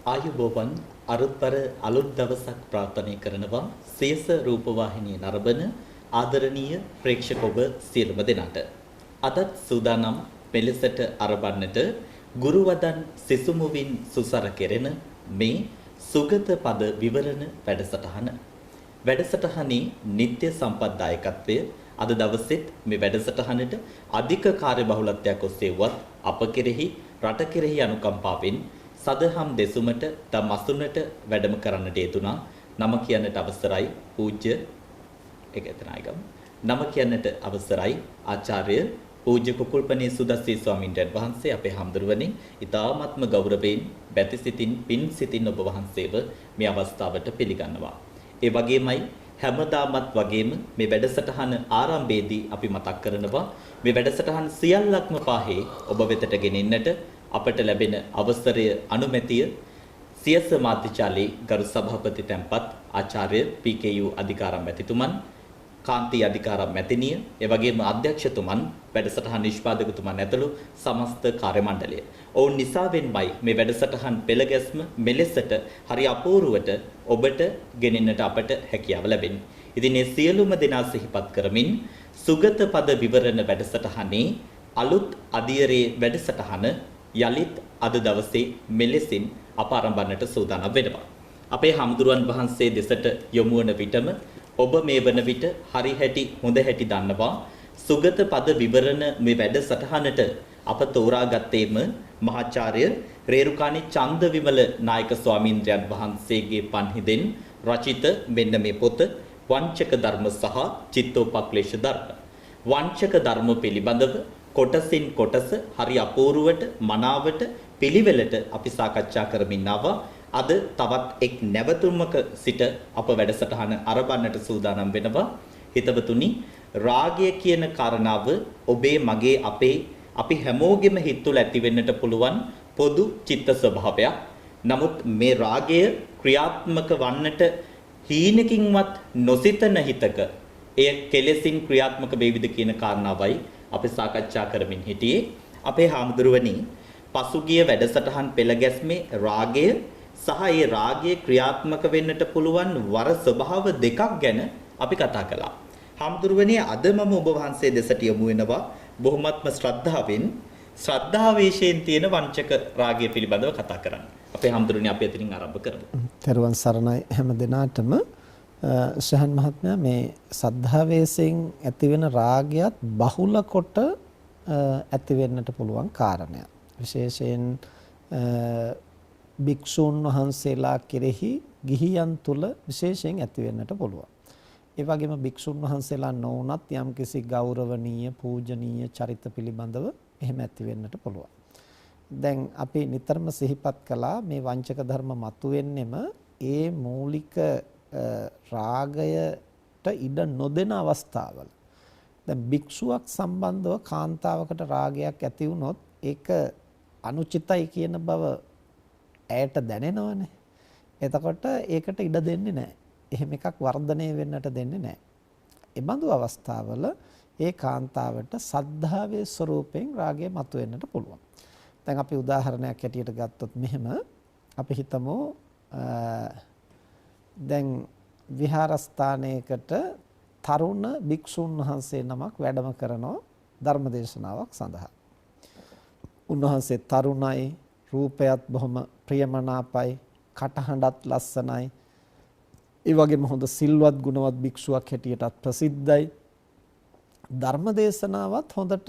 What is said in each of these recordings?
ආයුබෝවන් අරුත්පර අලුත් දවසක් ප්‍රාර්ථනා කරනවා සියස රූපවාහිනිය නරඹන ආදරණීය ප්‍රේක්ෂක ඔබ සියලුම දෙනාට අදත් සූදානම් මෙලෙසට අරබන්නට ගුරුවදන් සිසුමුවින් සුසර කෙරෙන මේ සුගත පද විවරණ වැඩසටහනේ නිත්‍ය සම්පත්දායකත්වය අද දවසෙත් මේ වැඩසටහනට අධික කාර්යබහුලත්වයක් ඔස්සේවත් අප කෙරෙහි රට කෙරෙහි අනුකම්පාවෙන් සදහම් දෙසුමට තම අසුනට වැඩම කරන්නට යෙදුනා. නම කියන්නට අවසරයි පූජ්‍ය එකතනායකම්. නම කියන්නට අවසරයි ආචාර්ය පූජ්‍ය කුකුල්පනේ සුදස්සී ස්වාමීන් වහන්සේ අපේ හම්දුරුවනේ ඊ타ත්ම ගෞරවයෙන් බැතිසිතින් පින් සිතින් ඔබ වහන්සේව මේ අවස්ථාවට පිළිගන්නවා. ඒ වගේමයි හැමදාමත් වගේම මේ වැඩසටහන ආරම්භයේදී අපි මතක් කරනවා මේ වැඩසටහන් සියල්ලක්ම පාහේ ඔබ වෙතට ගෙනෙන්නට අපට ලැබෙන අවසරය අනුමැතිය සියස මාධ්‍යාලයේ ගරු සභාපති තැන්පත් ආචාර්ය පී.කේ.යූ අධිකාරම් මැතිතුමන් කාන්ති අධිකාරම් මැතිනිය ඒ වගේම අධ්‍යක්ෂතුමන් වැඩසටහන් නිෂ්පාදකතුමන් ඇතුළු සමස්ත කාර්ය මණ්ඩලය. ඔවුන් නිසාවෙන්මයි මේ වැඩසටහන් පෙළගැස්ම මෙලෙසට හරි අපූර්වට ඔබට ගෙනෙන්නට අපට හැකියාව ලැබෙන්නේ. ඉතින් මේ සියලුම දෙනා සිහිපත් කරමින් සුගත පද විවරණ වැඩසටහනේ අලුත් අදියරේ වැඩසටහන යලිත් අද දවසේ මෙලෙසින් අප ආරම්භන්නට සූදානම් වෙනවා. අපේ හමුදුරුවන් වහන්සේ දෙසට යොමු වන විටම ඔබ මේ වන විට හරි හැටි හොඳ හැටි දන්නවා සුගත පද විවරණ මේ වැඩසටහනට අප තෝරාගත්තේම මහාචාර්ය රේරුකාණී චන්දවිමල නායක ස්වාමීන්ද්‍රයන් වහන්සේගේ පන්හිදෙන් රචිත මෙන්න මේ පොත වංචක ධර්ම සහ චිත්තෝපක්ලේශ ධර්ම. වංචක ධර්ම පිළිබඳව කොටසින් කොටස හරි අපූර්වට මනාවට පිළිවෙලට අපි සාකච්ඡා කරමින් ආවා. අද තවත් එක් නැවතුමක සිට අප වැඩසටහන ආරම්භන්නට සූදානම් වෙනවා. හිතවතුනි, රාගය කියන කාරණාව ඔබේ මගේ අපේ අපි හැමෝගෙම හිත තුළ ඇති වෙන්නට පුළුවන් පොදු චිත්ත ස්වභාවයක්. නමුත් මේ රාගය ක්‍රියාත්මක වන්නට හීනකින්වත් නොසිතන හිතක එය කෙලෙසින් ක්‍රියාත්මක වේවිද කියන කාරණාවයි අපි සාකච්ඡා කරමින් හිටියේ. අපේ හාමුදුරුවනි, පසුගිය වැඩසටහන් පෙළගැස්මේ රාගය සහ ඒ රාගයේ ක්‍රියාත්මක වෙන්නට පුළුවන් වර ස්වභාව දෙකක් ගැන අපි කතා කළා. හාමුදුරුවනි, අද මම ඔබ වහන්සේ දෙසට යොමු වෙනවා බොහොමත්ම ශ්‍රද්ධාවෙන් ශ්‍රද්ධාවේශයෙන් තියෙන වංචක රාගය පිළිබඳව කතා කරන්න. අපේ හාමුදුරුවනි, අපි එතනින් ආරම්භ කරමු. තෙරුවන් සරණයි හැම දිනාටම. ශහන් මහත්මයා, මේ සද්ධාවේශයෙන් ඇතිවෙන රාගයත් බහුල කොට ඇති වෙන්නට පුළුවන් කාරණයක්. විශේෂයෙන් භික්ෂූන් වහන්සේලා කෙරෙහි ගිහියන් තුල විශේෂයෙන් ඇති වෙන්නට පුළුවන්. ඒ වගේම භික්ෂුන් වහන්සේලා නොවුනත් යම්කිසි ගෞරවනීය පූජනීය චරිත පිළිබඳව එහෙම ඇති වෙන්නට පුළුවන්. දැන් අපි නිතරම සිහිපත් කළා මේ වංචක ධර්ම මතුවෙන්නෙම ඒ මූලික රාගයට ඉඩ නොදෙන අවස්ථාවල. දැන් භික්ෂුවක් සම්බන්ධව කාන්තාවකට රාගයක් ඇති වුණොත් ඒක අනුචිතයි කියන බව ඇයට දැනෙනවනේ. එතකොට ඒකට ඉඩ දෙන්නේ නැහැ. එහෙම එකක් වර්ධනය වෙන්නට දෙන්නේ නැහැ. ඒ බඳු අවස්ථාවල ඒ කාන්තාවට සද්ධාවේ ස්වરૂපයෙන් රාගය මතුවෙන්නට පුළුවන්. දැන් අපි උදාහරණයක් හැටියට ගත්තොත් මෙහෙම අපි හිතමු දැන් විහාරස්ථානයකට තරුණ භික්ෂුන් වහන්සේ නමක් වැඩම කරනවා ධර්මදේශනාවක් සඳහා. උන්වහන්සේ තරුණයි, රූපයත් බොහොම ප්‍රියමනාපයි, කටහඬත් ලස්සනයි. ඒ වගේම හොඳ සිල්වත් ගුණවත් භික්ෂුවක් හැටියටත් ප්‍රසිද්ධයි. ධර්මදේශනාවත් හොඳට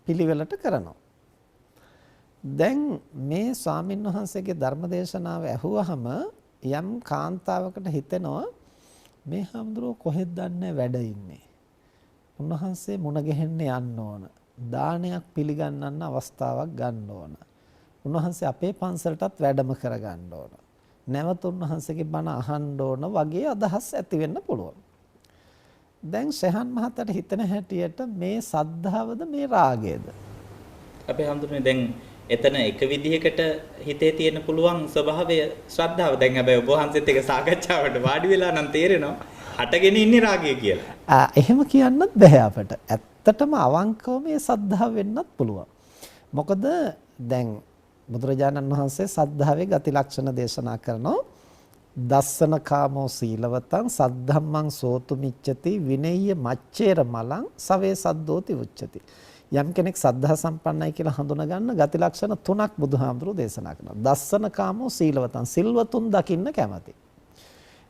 පිළිවෙලට කරනවා. දැන් මේ ස්වාමින් වහන්සේගේ ධර්මදේශනාව ඇහුවහම යම් කාන්තාවකට හිතෙනවා මේ හාමුදුරුවෝ කොහෙද දන්නේ වැඩ ඉන්නේ. උන්වහන්සේ මුණ ගැහෙන්න යන්න ඕන. දානයක් පිළිගන්නන්න අවස්ථාවක් ගන්න ඕන. උන්වහන්සේ අපේ පන්සලටත් වැඩම කරගන්න ඕන. නැවත උන්වහන්සේගේ බණ අහන්න ඕන වගේ අදහස් ඇති වෙන්න පුළුවන්. දැන් ශහන් මහත්තයාට හිතෙන හැටියට මේ සද්ධාවද මේ රාගයද? අපේ හාමුදුරුවනේ, දැන් එතන එක විදිහකට හිතේ තියෙන පුළුවන් ස්වභාවය ශ්‍රද්ධාව. දැන් හැබැයි ඔබ වහන්සේත් එක්ක සාකච්ඡාවට වාඩි වෙලා නම් තේරෙනවා හටගෙන ඉන්නේ රාගය කියලා. එහෙම කියන්නත් බෑ අපට. ඇත්තටම අවංකව මේ සද්ධාව වෙන්නත් පුළුවන්. මොකද දැන් බුදුරජාණන් වහන්සේ සද්ධාවේ ගති ලක්ෂණ දේශනා කරනවා. දස්සන කාමෝ සීලවතං සද්ධම්මං සෝතු මිච්ඡති විනෙය්‍ය මච්චේර මලං සවේ සද්දෝති උච්චති. යම් කෙනෙක් සද්ධා සම්පන්නයි කියලා හඳුනා ගන්න ගති ලක්ෂණ තුනක් බුදුහාමුදුරුවෝ දේශනා කරනවා. දස්සන කාමෝ සීලවතං සිල්වතුන් දකින්න කැමති.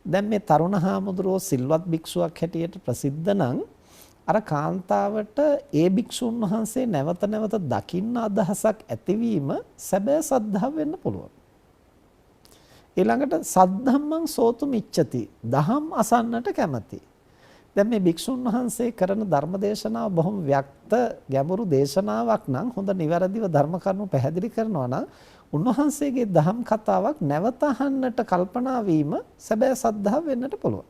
දැන් මේ තරුණ හාමුදුරුවෝ සිල්වත් භික්ෂුවක් හැටියට ප්‍රසිද්ධ නම් අර කාන්තාවට ඒ භික්ෂුන් වහන්සේ නැවත නැවත දකින්න අදහසක් ඇතිවීම සැබෑ සද්ධාව වෙන්න පුළුවන්. ඊළඟට සද්ධම්මං සෝතු මිච්ඡති දහම් අසන්නට කැමති. දැන් මේ භික්ෂුන් වහන්සේ කරන ධර්ම දේශනාව බොහොම ව්‍යක්ත ගැඹුරු දේශනාවක් නම් හොඳ නිවැරදිව ධර්ම කරුණු පැහැදිලි කරනවා නම් උන්වහන්සේගේ දහම් කතාවක් නැවත අහන්නට කල්පනා වීම සැබෑ සද්ධාව වෙන්නට පුළුවන්.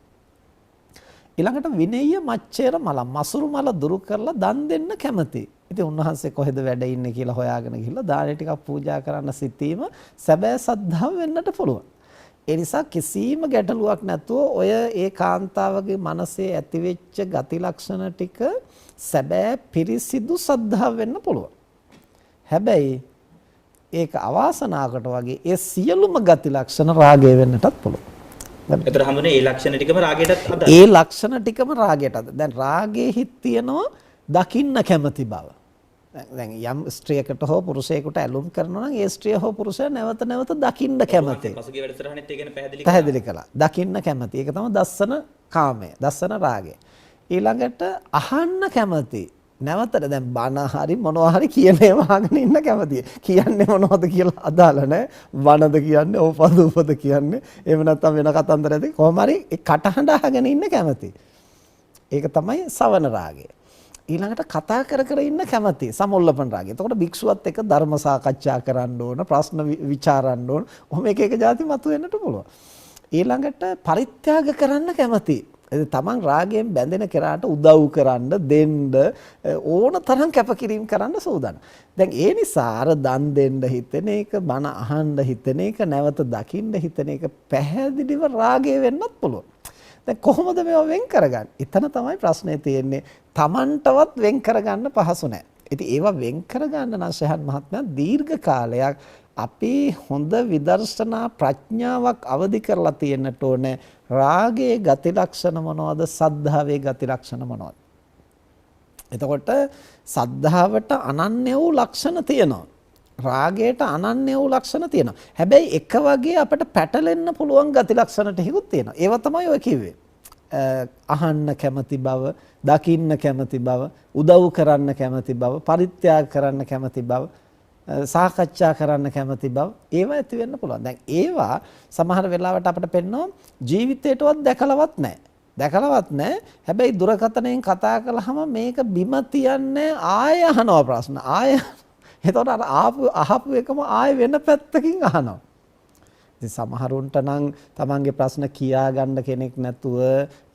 ඊළඟට විනය්‍ය මච්චේර මල මසුරු මල දුරු කරලා දන් දෙන්න කැමති. ඉතින් උන්වහන්සේ කොහෙද වැඩ ඉන්නේ කියලා හොයාගෙන ගිහිල්ලා දාන ටිකක් පූජා කරන්න සිටීම සැබෑ සද්ධාව වෙන්නට පුළුවන්. ඒ නිසා කිසිම ගැටලුවක් නැතුව ඔය ඒ කාන්තාවගේ මනසේ ඇතිවෙච්ච ගති ලක්ෂණ ටික සැබෑ පිරිසිදු සද්ධාව වෙන්න පුළුවන්. හැබැයි ඒක අවාසනාවකට වගේ ඒ සියලුම ගති ලක්ෂණ රාගය වෙන්නටත් පුළුවන්. ඒතර හඳුනේ ඒ ලක්ෂණ ටිකම රාගයටත් අදාළයි. ඒ ලක්ෂණ ටිකම රාගයට අදාළයි. දැන් රාගයේ හිත් තියනවා දකින්න කැමති බව. දැන් යම් ස්ත්‍රියකට හෝ පුරුෂයෙකුට ඇලුම් කරනවා නම් ඒ ස්ත්‍රිය හෝ පුරුෂයා නැවත නැවත දකින්න කැමති. පසුගිය වැඩසටහනෙත් ඒ ගැන පැහැදිලි කළා. දකින්න කැමති. ඒක තමයි දස්සන කාමය. දස්සන රාගය. ඊළඟට අහන්න කැමති. නැවතට දැන් බණ හරි මොනවා හරි කියන ඒවා අහගෙන ඉන්න කැමතියි. කියන්නේ මොනවද කියලා අදාළ නැහැ. වනද කියන්නේ ඕපද උපද කියන්නේ. එහෙම නැත්නම් වෙන කතන්දරයද කොහොම හරි ඒ කටහඬ අහගෙන ඉන්න කැමතියි. ඒක තමයි සවන රාගය. ඊළඟට කතා කර කර ඉන්න කැමති සමුල්ලපන රාගය. එතකොට භික්ෂුවත් එක්ක ධර්ම සාකච්ඡා කරන්න ඕන, ප්‍රශ්න විචාරන්න ඕන. ඔහොම එක එක જાති මතුවෙන්නට පුළුවන්. ඊළඟට පරිත්‍යාග කරන්න කැමති. තමන් රාගයෙන් බැඳෙන කෙනාට උදව් කරන්න, දෙන්න ඕන තරම් කැපකිරීම කරන්න සූදානම්. දැන් ඒ නිසා අර දන් දෙන්න හිතෙන එක, බණ අහන්න හිතෙන එක, නැවත දකින්න හිතෙන එක පැහැදිලිව රාගය වෙන්නත් පුළුවන්. දැන් කොහොමද මේවා වෙන් කරගන්නේ? එතන තමයි ප්‍රශ්නේ තියෙන්නේ. තමන්ටවත් වෙන් කරගන්න පහසු නැහැ. ඉතින් ඒවා වෙන් කරගන්න නම් ශහන් මහත්මයා දීර්ඝ කාලයක් අපි හොඳ විදර්ශනා ප්‍රඥාවක් අවදි කරලා තියෙන්නට ඕනේ. රාගයේ ගති ලක්ෂණ මොනවද? සද්ධාවේ ගති ලක්ෂණ මොනවද? එතකොට සද්ධාවට අනන්‍ය වූ ලක්ෂණ තියෙනවා. රාගයට අනන්‍ය වූ ලක්ෂණ තියෙනවා. හැබැයි එක වගේ අපිට පැටලෙන්න පුළුවන් ගති ලක්ෂණ ටිකකුත් තියෙනවා. ඒවා තමයි ඔය කිව්වේ. අහන්න කැමති බව, දකින්න කැමති බව, උදව් කරන්න කැමති බව, පරිත්‍යාග කරන්න කැමති බව, සාකච්ඡා කරන්න කැමති බව ඒවා ඇති වෙන්න පුළුවන්. දැන් ඒවා සමහර වෙලාවට අපිට පෙන්වනවා ජීවිතේටවත් දැකලවත් නැහැ. දැකලවත් නැහැ. හැබැයි දුරකථනයෙන් කතා කළාම මේක බිම තියන්නේ ආය අහනවා ප්‍රශ්න. ආය එතකොට අර අහපු එකම ආය වෙන පැත්තකින් අහනවා. ඉතින් සමහරුන්ට නම් තමන්ගේ ප්‍රශ්න කියා ගන්න කෙනෙක් නැතුව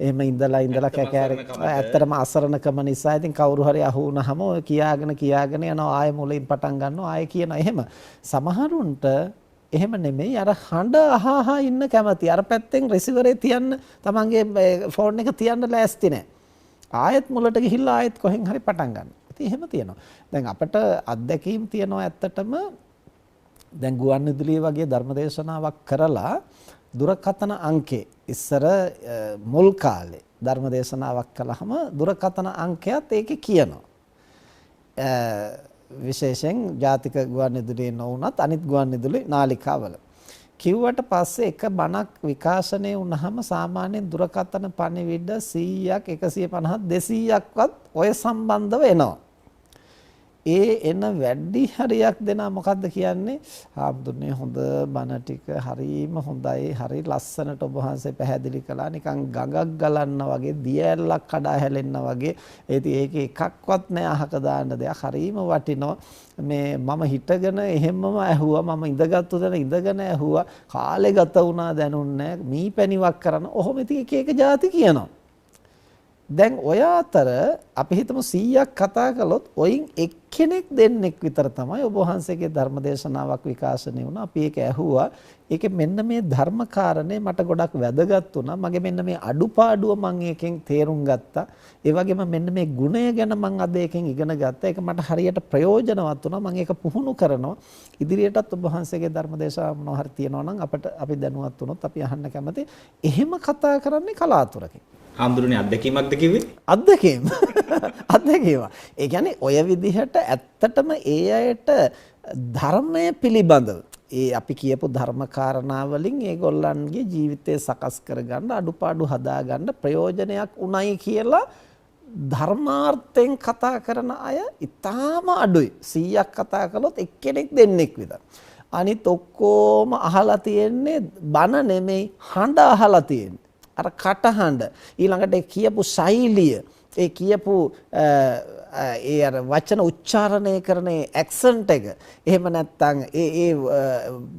එහෙම ඉඳලා ඇත්තටම අසරණකම නිසා ඉතින් කවුරු හරි අහු වුණාම ඔය කියාගෙන යනවා ආයෙ මුලින් පටන් ගන්නවා ආයෙ කියනවා එහෙම. සමහරුන්ට එහෙම නෙමෙයි අර හඬ අහහා ඉන්න කැමති. අර පැත්තෙන් රිසීවරේ තියන්න තමන්ගේ ෆෝන් එක තියන්න ලෑස්ති නැහැ. ආයෙත් මුලට ගිහිල්ලා ආයෙත් කොහෙන් හරි පටන් ගන්නවා. ඉතින් එහෙම තියෙනවා. දැන් අපිට අත්දැකීම් තියෙනවා ඇත්තටම දැන් ගුවන්විදුලිය වගේ ධර්මදේශනාවක් කරලා දුරකථන අංකේ ඉස්සර මුල් කාලේ ධර්මදේශනාවක් කළාම දුරකථන අංකයත් ඒකේ කියනවා. විශේෂයෙන් ජාතික ගුවන්විදුලියේ නොවුනත් අනිත් ගුවන්විදුලි නාලිකාවල. කිව්වට පස්සේ එක බණක් විකාශනය වුණාම සාමාන්‍යයෙන් දුරකථන පණිවිඩ 100ක් 150ක් 200ක්වත් ඔය සම්බන්ධව එනවා. ඒ එන වැඩි හරියක් දෙනා මොකද්ද කියන්නේ? ආම්දුනේ හොඳ බණ ටික හරීම හොඳයි, හරි ලස්සනට ඔබ වහන්සේ පැහැදිලි කළා. නිකන් ගඟක් ගලන්න වගේ, දිය ඇල්ලක් කඩා හැලෙන්න වගේ. ඒක එකක්වත් නෑ අහක දාන්න දෙයක්. හරීම වටිනවා. මේ මම හිටගෙන එහෙම්මම ඇහුවා. මම ඉඳගත්තු තැන ඉඳගෙන ඇහුවා. කාලේ ගත වුණා දැනුන්නේ නෑ. මී පැණිවක් කරන. ඔහොම ඉතින් එක එක જાති කියනවා. දැන් ඔය අතර අපි හිතමු 100ක් කතා කළොත් ඔයින් එක්කෙනෙක් දෙන්නෙක් විතර තමයි ඔබ වහන්සේගේ ධර්ම දේශනාවක් විකාශනය වුණා. අපි ඒක ඇහුවා. ඒකේ මෙන්න මේ ධර්ම කාරණේ මට ගොඩක් වැදගත් වුණා. මගේ මෙන්න මේ අඩුපාඩුව මම ඒකෙන් තේරුම් ගත්තා. ඒ වගේම මෙන්න මේ ගුණය ගැන මම අද ඒකෙන් ඉගෙන ගත්තා. ඒක මට හරියට ප්‍රයෝජනවත් වුණා. මම ඒක පුහුණු කරනවා. ඉදිරියටත් ඔබ වහන්සේගේ ධර්ම දේශනාව මොනවා හරි තියෙනවා නම් අපි දැනුවත් වුණොත් අපි අහන්න කැමති. එහෙම කතා කරන්නේ කලාතුරකින්. හාමුදුරනේ අත්දැකීමක්ද කිව්වේ? අත්දැකීම. අත්දැකීම. ඒ කියන්නේ ඔය විදිහට ඇත්තටම ඒ අයට ධර්මය පිළිබඳව ඒ අපි කියපු ධර්ම කාරණා වලින් ඒගොල්ලන්ගේ ජීවිතය සකස් කරගන්න අඩුපාඩු හදාගන්න ප්‍රයෝජනයක් උණයි කියලා ධර්මාර්ථයෙන් කතා කරන අය ඊටාම අඩුයි. 100ක් කතා කළොත් එක්කෙනෙක් දෙන්නෙක් විතර. අනිත් ඔක්කොම අහලා තියෙන්නේ බන නෙමෙයි හඬ අහලා තියෙන්නේ. අර කටහඬ ඊළඟට කියපු ශෛලිය ඒ කියපු ඒ අර වචන උච්චාරණය කරන ඇක්සන්ට් එක එහෙම නැත්නම් ඒ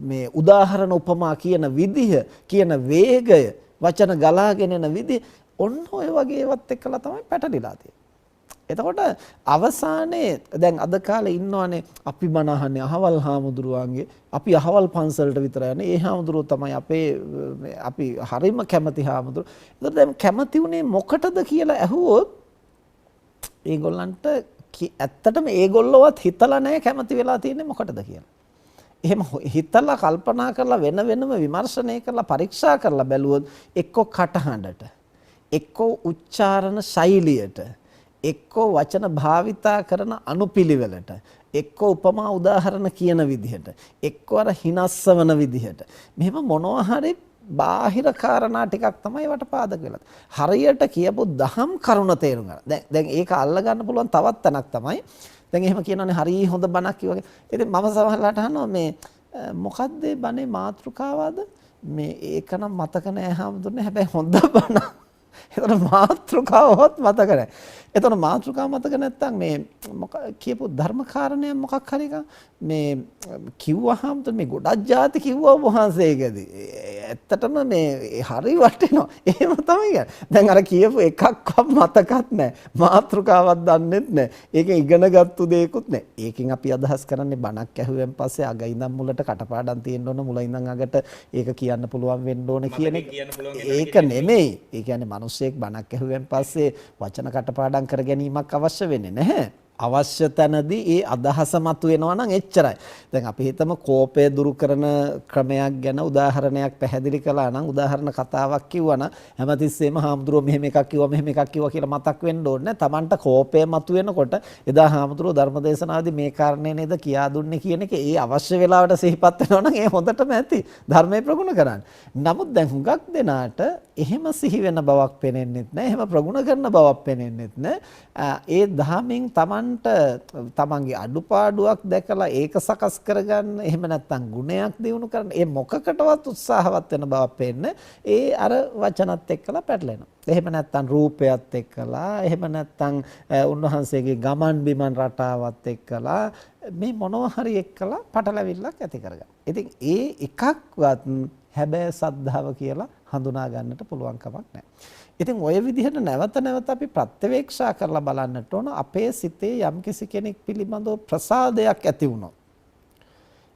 මේ උදාහරණ උපමා කියන විදිහ කියන වේගය වචන ගලාගෙන එන විදිහ ඔන්න ඔය වගේ ඒවත් එක්කලා තමයි පැටලිලා තියෙන්නේ. එතකොට අවසානයේ දැන් අද කාලේ ඉන්නවනේ අපි බණ අහන්නේ අහවල් හාමුදුරුවන්ගේ අපි අහවල් පන්සලට විතර යන්නේ ඒ හාමුදුරුවෝ තමයි අපි හරිම කැමති හාමුදුරුවෝ. එතකොට දැන් කැමති උනේ මොකටද කියලා ඇහුවොත් ඒගොල්ලන්ට ඇත්තටම ඒගොල්ලෝවත් හිතලා නැහැ කැමති වෙලා තියෙන්නේ මොකටද කියලා. එහෙම හිතලා කල්පනා කරලා වෙනම විමර්ශනය කරලා පරීක්ෂා කරලා බැලුවොත් එක්ක කටහඬට එක්ක උච්චාරණ ශෛලියට එක්කෝ වචන භාවිතා කරන අනුපිළිවෙලට එක්කෝ උපමා උදාහරණ කියන විදිහට එක්කෝ අර හිනස්සවන විදිහට මෙහෙම මොනවා හරි බාහිර කාරණා ටිකක් තමයි වට පාදක වෙලා. හරියට කියපු දහම් කරුණ තේරුම් ගන්න. දැන් ඒක අල්ල ගන්න පුළුවන් තවත් තැනක් තමයි. දැන් එහෙම කියනවානේ හරි හොඳ බණක් කිව්වා. ඉතින් මම සමහරලාට අහනවා මේ මොකද්ද මේ බණේ මාතෘකාවද? මේ ඒක නම් මතක නෑ හැමදෙන්නේ. හැබැයි හොඳ බණ. එතන මාතෘකාවවත් මතක නැහැ. එතන මාතෘකාව මතක නැත්තම් මේ කියපු ධර්ම කාරණය මොකක් හරි මේ කිව්වහම මේ ගොඩක් જાති කිව්වා වහන්සේකදී. ඇත්තටම මේ හරි වටිනවා. එහෙම තමයි කියන්නේ. දැන් අර කියපු එකක්වත් මතකත් නැහැ. මාතෘකාවක් දන්නෙත් නැහැ. ඒකෙන් ඉගෙනගත්තු දෙයක්වත් නැහැ. ඒකෙන් අපි අදහස් කරන්නේ බණක් ඇහුවෙන් පස්සේ අග ඉඳන් මුලට කටපාඩම් තියෙන්න ඕන මුල ඉඳන් අගට ඒක කියන්න පුළුවන් වෙන්න ඕන කියන එක. ඒක නෙමෙයි. ඒ කියන්නේ මිනිස්සෙක් බණක් ඇහුවෙන් පස්සේ වචන කටපාඩම් කර ගැනීමක් අවශ්‍ය වෙන්නේ නැහැ. අවශ්‍ය තැනදී ඒ අදහස මතුවෙනවා නම් එච්චරයි. දැන් අපි හිතමු කෝපය දුරු කරන ක්‍රමයක් ගැන උදාහරණයක් පැහැදිලි කළා නම් උදාහරණ කතාවක් කිව්වා නම් හැමතිස්සෙම හාමුදුරුවෝ මෙහෙම එකක් කිව්වා කියලා මතක් වෙන්න ඕනේ. Tamanට කෝපය මතුවෙනකොට එදා හාමුදුරුවෝ ධර්මදේශනාවේදී මේ කාරණේ නේද කියා දුන්නේ කියන එක ඒ අවශ්‍ය වෙලාවට සිහිපත් වෙනවා නම් ඒ හොඳටම ඇති. ධර්මයේ ප්‍රගුණ කරන්න. නමුත් දැන් හුඟක් දෙනාට එහෙම සිහි වෙන බවක් පේනෙන්නෙත් නැහැ. එහෙම ප්‍රගුණ කරන බවක් පේනෙන්නෙත් නැහැ. ඒ ධාමෙන් තමන්ගේ අඩුපාඩුවක් දැකලා ඒක සකස් කරගන්න එහෙම නැත්නම් ගුණයක් දිනු කරන්න ඒ මොකකටවත් උත්සාහවත් වෙන බවක් පේන්නේ ඒ අර වචනත් එක්කලා පැටලෙනවා. එහෙම නැත්නම් රූපයත් එක්කලා එහෙම නැත්නම් උන්වහන්සේගේ ගමන් බිමන් රටාවත් එක්කලා මේ මොනවා හරි එක්කලා පටලැවිල්ලක් ඇති කරගන්න. ඉතින් ඒ එකක්වත් හැබැයි සද්ධාව කියලා හඳුනා ගන්නට පුළුවන් කමක් නැහැ. ඉතින් ওই විදිහට නැවත අපි ප්‍රත්‍යවේක්ෂා කරලා බලන්නට ඕන අපේ සිතේ යම්කිසි කෙනෙක් පිළිබඳව ප්‍රසාදයක් ඇති වුණොත්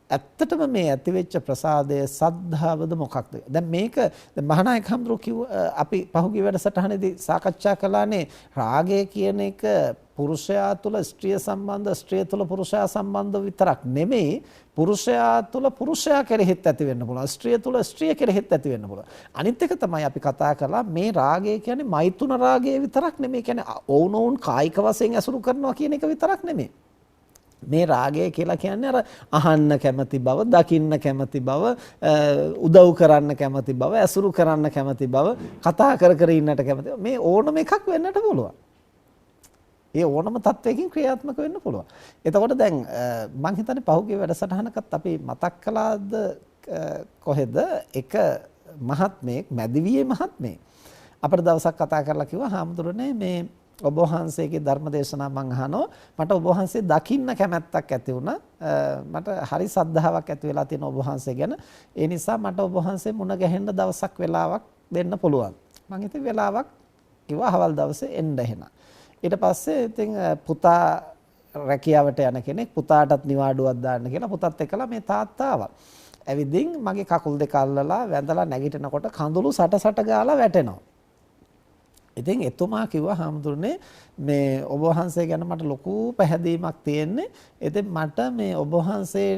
ඇත්තටම මේ ඇතිවෙච්ච ප්‍රසාදය සද්ධාවද මොකක්ද? දැන් මේක මහානායක හඳුරු කිව්ව අපි පහුගිය වැඩසටහනේදී සාකච්ඡා කළානේ රාගය කියන එක පුරුෂයා තුළ ස්ත්‍රිය සම්බන්ධ ස්ත්‍රිය තුළ පුරුෂයා සම්බන්ධ විතරක් නෙමෙයි පුරුෂයා තුළ පුරුෂයා කෙරෙහිත් ඇති වෙන්න පුළුවන් ස්ත්‍රිය තුළ ස්ත්‍රිය කෙරෙහිත් ඇති වෙන්න පුළුවන් අනිත් එක තමයි අපි කතා කරලා මේ රාගය කියන්නේ මෛතුන රාගය විතරක් නෙමෙයි කියන්නේ ඔවුනොවුන් කායික වශයෙන් ඇසුරු කරනවා කියන එක විතරක් නෙමෙයි මේ රාගය කියලා කියන්නේ අර අහන්න කැමති බව දකින්න කැමති බව උදව් කරන්න කැමති බව ඇසුරු කරන්න කැමති බව කතා කර ඉන්නට කැමති මේ ඕනම එකක් වෙන්නට පුළුවන් ඒ ඕනම තත්වයකින් ක්‍රියාත්මක වෙන්න පුළුවන්. එතකොට දැන් මම හිතන්නේ පහුගිය වැඩසටහනකත් අපි මතක් කළාද කොහෙද එක මහත්මයෙක් මැදිවියේ මහත්මයෙක් අපිට දවසක් කතා කරලා කිව්වා හාමුදුරනේ මේ ඔබ වහන්සේගේ ධර්ම දේශනා මම අහනවා මට ඔබ වහන්සේ දකින්න කැමැත්තක් ඇති වුණා මට හරි සද්ධාාවක් ඇති වෙලා තියෙන ඔබ වහන්සේ ගැන ඒ නිසා මට ඔබ වහන්සේ මුණ ගැහෙන්න දවසක් වෙලාවක් දෙන්න පුළුවන්. මම හිතුවේ වෙලාවක් කිව්වා හවල් දවසේ එන්න එහෙනම්. ඊට පස්සේ ඉතින් පුතා රැකියාවට යන කෙනෙක් පුතාටත් නිවාඩුවක් දාන්න කියලා පුතත් එක්කලා මේ තාත්තා ආවා. ඇවිදින් මගේ කකුල් දෙක අල්ලලා වැඳලා නැගිටිනකොට කඳුළු සට ගාලා වැටෙනවා. ඉතින් එතුමා කිව්වා හාමුදුරනේ මේ ඔබ වහන්සේ ගැන මට ලොකු පැහැදීමක් තියෙන්නේ. ඉතින් මට මේ ඔබ වහන්සේ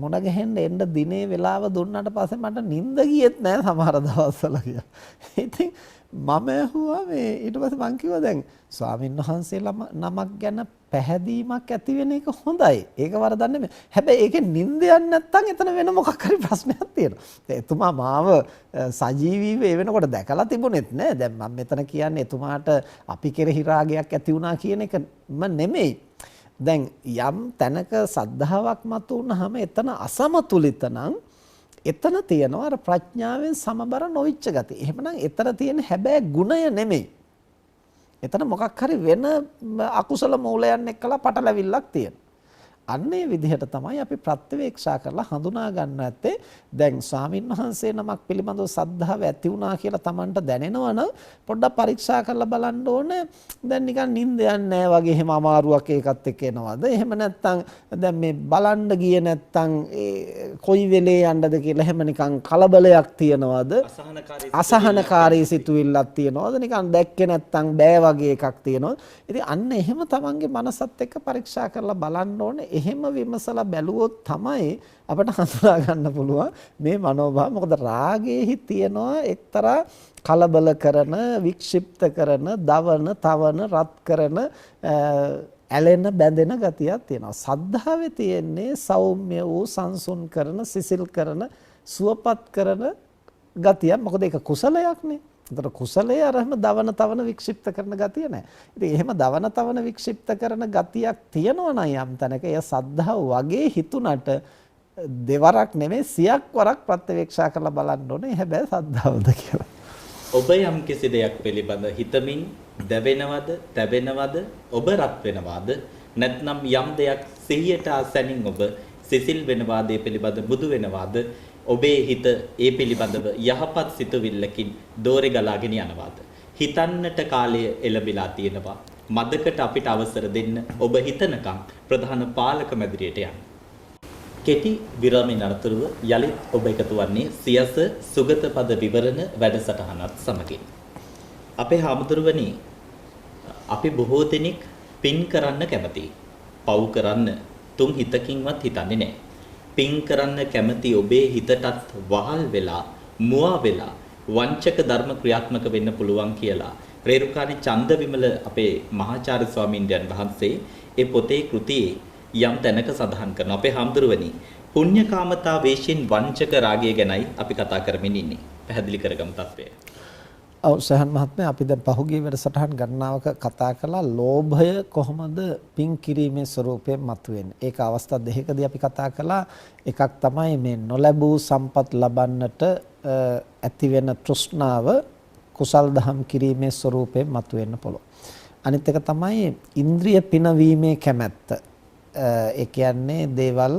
මුණ ගැහෙන්න එන්න දිනේ වෙලාව දුන්නාට පස්සේ මට නිින්ද ගියෙත් නෑ සමහර දවස්වල කියලා. ඉතින් මම ඇහුවා මේ ඊට පස්සේ මං කිව්වා දැන් ස්වාමීන් වහන්සේලා නමක් ගැන පැහැදීමක් ඇති වෙන එක හොඳයි. ඒක වරදක් නෙමෙයි. හැබැයි ඒකේ නිින්ද යන්නේ නැත්නම් එතන වෙන මොකක් හරි ප්‍රශ්නයක් තියෙනවා. එතුමා මාව සජීවීව ඒ වෙනකොට දැකලා තිබුණෙත් නෑ. දැන් මම මෙතන කියන්නේ එතුමාට අපි කෙරෙහි රාගයක් ඇති වුණා කියන එකම නෙමෙයි. දැන් යම් තැනක සද්ධාාවක් මතු වුනහම එතන අසමතුලිත නම් එතන තියෙනවා අර ප්‍රඥාවෙන් සමබර නොවිච්ච ගතිය. එහෙමනම් එතන තියෙන හැබැයි ගුණය නෙමෙයි. එතන මොකක් හරි වෙන අකුසල මූලයන් එක්කලා පටලැවිල්ලක් තියෙනවා. අන්න ඒ විදිහට තමයි අපි ප්‍රත්‍යවේක්ෂා කරලා හඳුනා ගන්න ඇත්තේ. දැන් ස්වාමින් වහන්සේ නමක් පිළිබඳව සද්ධාව ඇති වුණා කියලා Tamanට දැනෙනවා නම් පොඩ්ඩක් පරීක්ෂා කරලා බලන්න ඕනේ. දැන් නිකන් නිින්ද යන්නේ නැහැ වගේ එහෙම අමාරුවක් ඒකත් එක්ක එනවද? එහෙම නැත්නම් දැන් මේ බලන්න ගියේ නැත්නම් කොයි වෙලේ යන්නද කියලා එහෙම නිකන් කලබලයක් තියනවද? අසහනකාරී සිතුවිල්ලක් තියනවද? නිකන් දැක්කේ නැත්නම් බෑ වගේ එකක් තියනවද? ඉතින් අන්න එහෙම Tamanගේ මනසත් එක්ක පරීක්ෂා කරලා බලන්න ඕනේ. එහෙම විමසලා බැලුවොත් තමයි අපිට හඳුනා ගන්න පුළුවන් මේ මනෝභාව. මොකද රාගයේහි තියෙනවා එක්තරා කලබල කරන, වික්ෂිප්ත කරන, දවන, තවන, රත් කරන, ඇලෙන, බැඳෙන ගතියක් තියෙනවා. සද්ධාවේ තියෙන්නේ සෞම්‍ය වූ, සංසුන් කරන, සිසිල් කරන, සුවපත් කරන ගතියක්. මොකද ඒක කුසලයක්නේ. ඒතර කුසලයේ අරම දවන තවන වික්ෂිප්ත කරන ගතිය නැහැ. ඉතින් එහෙම දවන තවන වික්ෂිප්ත කරන ගතියක් තියෙනවා නම් යම් තැනක එය සද්ධාව වගේ හිතුණට දෙවරක් නෙමෙයි 100ක් වරක් ප්‍රත්‍යවේක්ෂා කරලා බලන්න ඕනේ. හැබැයි සද්ධාවද කියලා. ඔබ යම් කිසි දෙයක් පිළිබඳ හිතමින් දැවෙනවද, තැවෙනවද, ඔබ රත් වෙනවද? නැත්නම් යම් දෙයක් සිහියට ආසනින් ඔබ සිසිල් වෙනවාද, ඒ පිළිබඳ බුදු වෙනවාද? ඔබේ හිත ඒ පිළිබඳව යහපත් සිතුවිල්ලකින් දෝරේ ගලාගෙන යනවාද? හිතන්නට කාලය එළඹිලා තියෙනවා. මදකට අපිට අවසර දෙන්න ඔබ හිතනකම් ප්‍රධාන පාලක මැදිරියට යන්න. කෙටි විරාමයෙන් අනතුරුව යලිත් ඔබ එකතු වන්නේ සියස සුගත පද විවරණ වැඩසටහනත් සමගින්. අපේ හාමුදුරුවනි, අපි බොහෝ දෙනෙක් පින් කරන්න කැමතියි. පව් කරන්න තුන් හිතකින්වත් හිතන්නේ නැහැ. පින් කරන්න කැමති ඔබේ හිතටත් වහල් වෙලා, මුවා වෙලා වංචක ධර්ම ක්‍රියාත්මක වෙන්න පුළුවන් කියලා රේරුකාණේ චන්දවිමල අපේ මහාචාර්ය ස්වාමීන් වහන්සේ ඒ පොතේ කෘතියේ යම් තැනක සඳහන් කරනවා. අපේ හාමුදුරුවනි, පුණ්‍යකාමතා වේශයෙන් වංචක රාගය ගැනයි අපි කතා කරමින් ඉන්නේ. පැහැදිලි කරගමු තත්වය. ඔව් සහන් මහත්මයා, අපි දැන් පහුගිය වැඩසටහන් ගණනාවක කතා කළා ලෝභය කොහොමද පින් කිරීමේ ස්වરૂපයෙන් මතුවෙන්නේ. ඒක අවස්ථා දෙකකදී අපි කතා කළා. එකක් තමයි මේ නොලැබූ සම්පත් ලබන්නට ඇති වෙන තෘෂ්ණාව කුසල් දහම් කිරීමේ ස්වરૂපයෙන් මතුවෙන්න පුළුවන්. අනිත් එක තමයි ඉන්ද්‍රිය පිනවීමේ කැමැත්ත. ඒ කියන්නේ දේවල්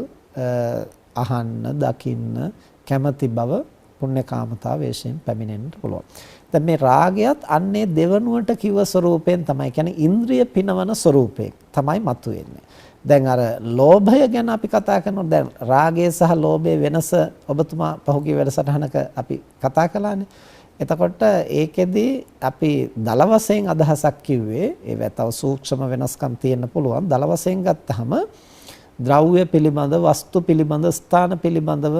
අහන්න, දකින්න කැමැති බව පුණ්‍යකාමතා වේශයෙන් පැමිණෙන්න පුළුවන්. දැන් මේ රාගයත් අන්නේ දෙවනුවට කිව්ව ස්වરૂපයෙන් තමයි, කියන්නේ ඉන්ද්‍රිය පිනවන ස්වરૂපයෙන් තමයි මතුවෙන්නේ. දැන් අර ලෝභය ගැන අපි කතා කරනකොට දැන් රාගය සහ ලෝභයේ වෙනස ඔබතුමා පහුගිය වැඩසටහනක අපි කතා කළානේ. එතකොට ඒකෙදි අපි දල වශයෙන් අදහසක් කිව්වේ, ඒව තව සූක්ෂම වෙනස්කම් තියෙන්න පුළුවන්. දල වශයෙන් ගත්තහම ද්‍රව්‍ය පිළිබඳ, වස්තු පිළිබඳ, ස්ථාන පිළිබඳව,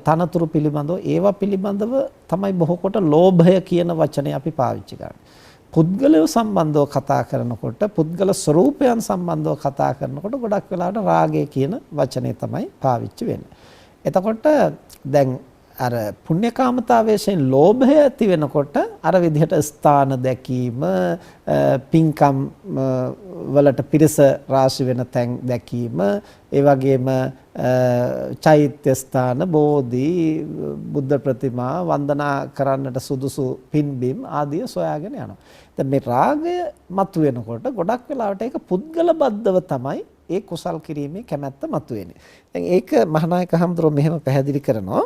තනතුරු පිළිබඳව, ඒවා පිළිබඳව තමයි බොහෝ කොට ලෝභය කියන වචනේ අපි පාවිච්චි කරන්නේ. පුද්ගලයෝ සම්බන්ධව කතා කරනකොට, පුද්ගල ස්වરૂපයන් සම්බන්ධව කතා කරනකොට ගොඩක් වෙලාවට රාගය කියන වචනේ තමයි පාවිච්චි වෙන්නේ. එතකොට දැන් අර පුණ්‍යකාමතාවයෙන් ලෝභය ඇති වෙනකොට අර විදිහට ස්ථාන දැකීම, පින්කම් වලට පිරිස රාශි වෙන තැන් දැකීම, ඒ වගේම චෛත්‍ය ස්ථාන, බෝධි, බුද්ධ ප්‍රතිමා වන්දනා කරන්නට සුදුසු පින්බිම් ආදිය සොයාගෙන යනවා. දැන් මේ රාගය මතුවෙනකොට ගොඩක් වෙලාවට ඒක පුද්ගල බද්ධව තමයි ඒ කුසල් කිරීමේ කැමැත්ත මතුවෙන්නේ. දැන් ඒක මහානායක හඳුරෝ මෙහෙම පැහැදිලි කරනවා.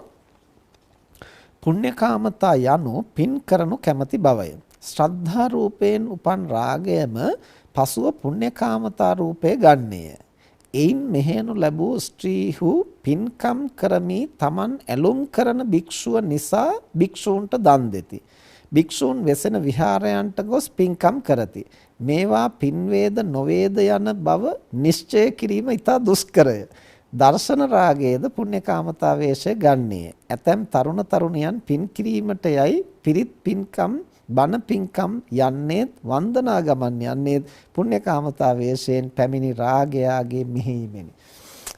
පුණ්‍යකාමතා යනු පින් කරනු කැමැති බවය. ශ්‍රද්ධා රූපයෙන් උපන් රාගයම පසුව පුණ්‍යකාමතා රූපේ ගන්නේය. එයින් මෙහෙණු ලැබූ ස්ත්‍රීහු පින්කම් කරමි තමන් ඇලුම් කරන භික්ෂුව නිසා භික්ෂූන්ට දන් දෙති. භික්ෂූන් වෙසෙන විහාරයන්ට ගොස් පින්කම් කරති. මේවා පින්වේද නොවේද යන බව නිශ්චය කිරීම ඉතා දුෂ්කරය. දර්ශන රාගයේද පුණ්‍යකාමතා වේශය ගන්නේය. ඇතැම් තරුණ තරුණියන් පින් කිරීමට යයි පිරිත් පින්කම් බණ පින්කම් යන්නේත් වන්දනා ගමන් යන්නේත් පුණ්‍යකාමතා වේශයෙන් පැමිණි රාගයාගේ මිහිීමෙනි.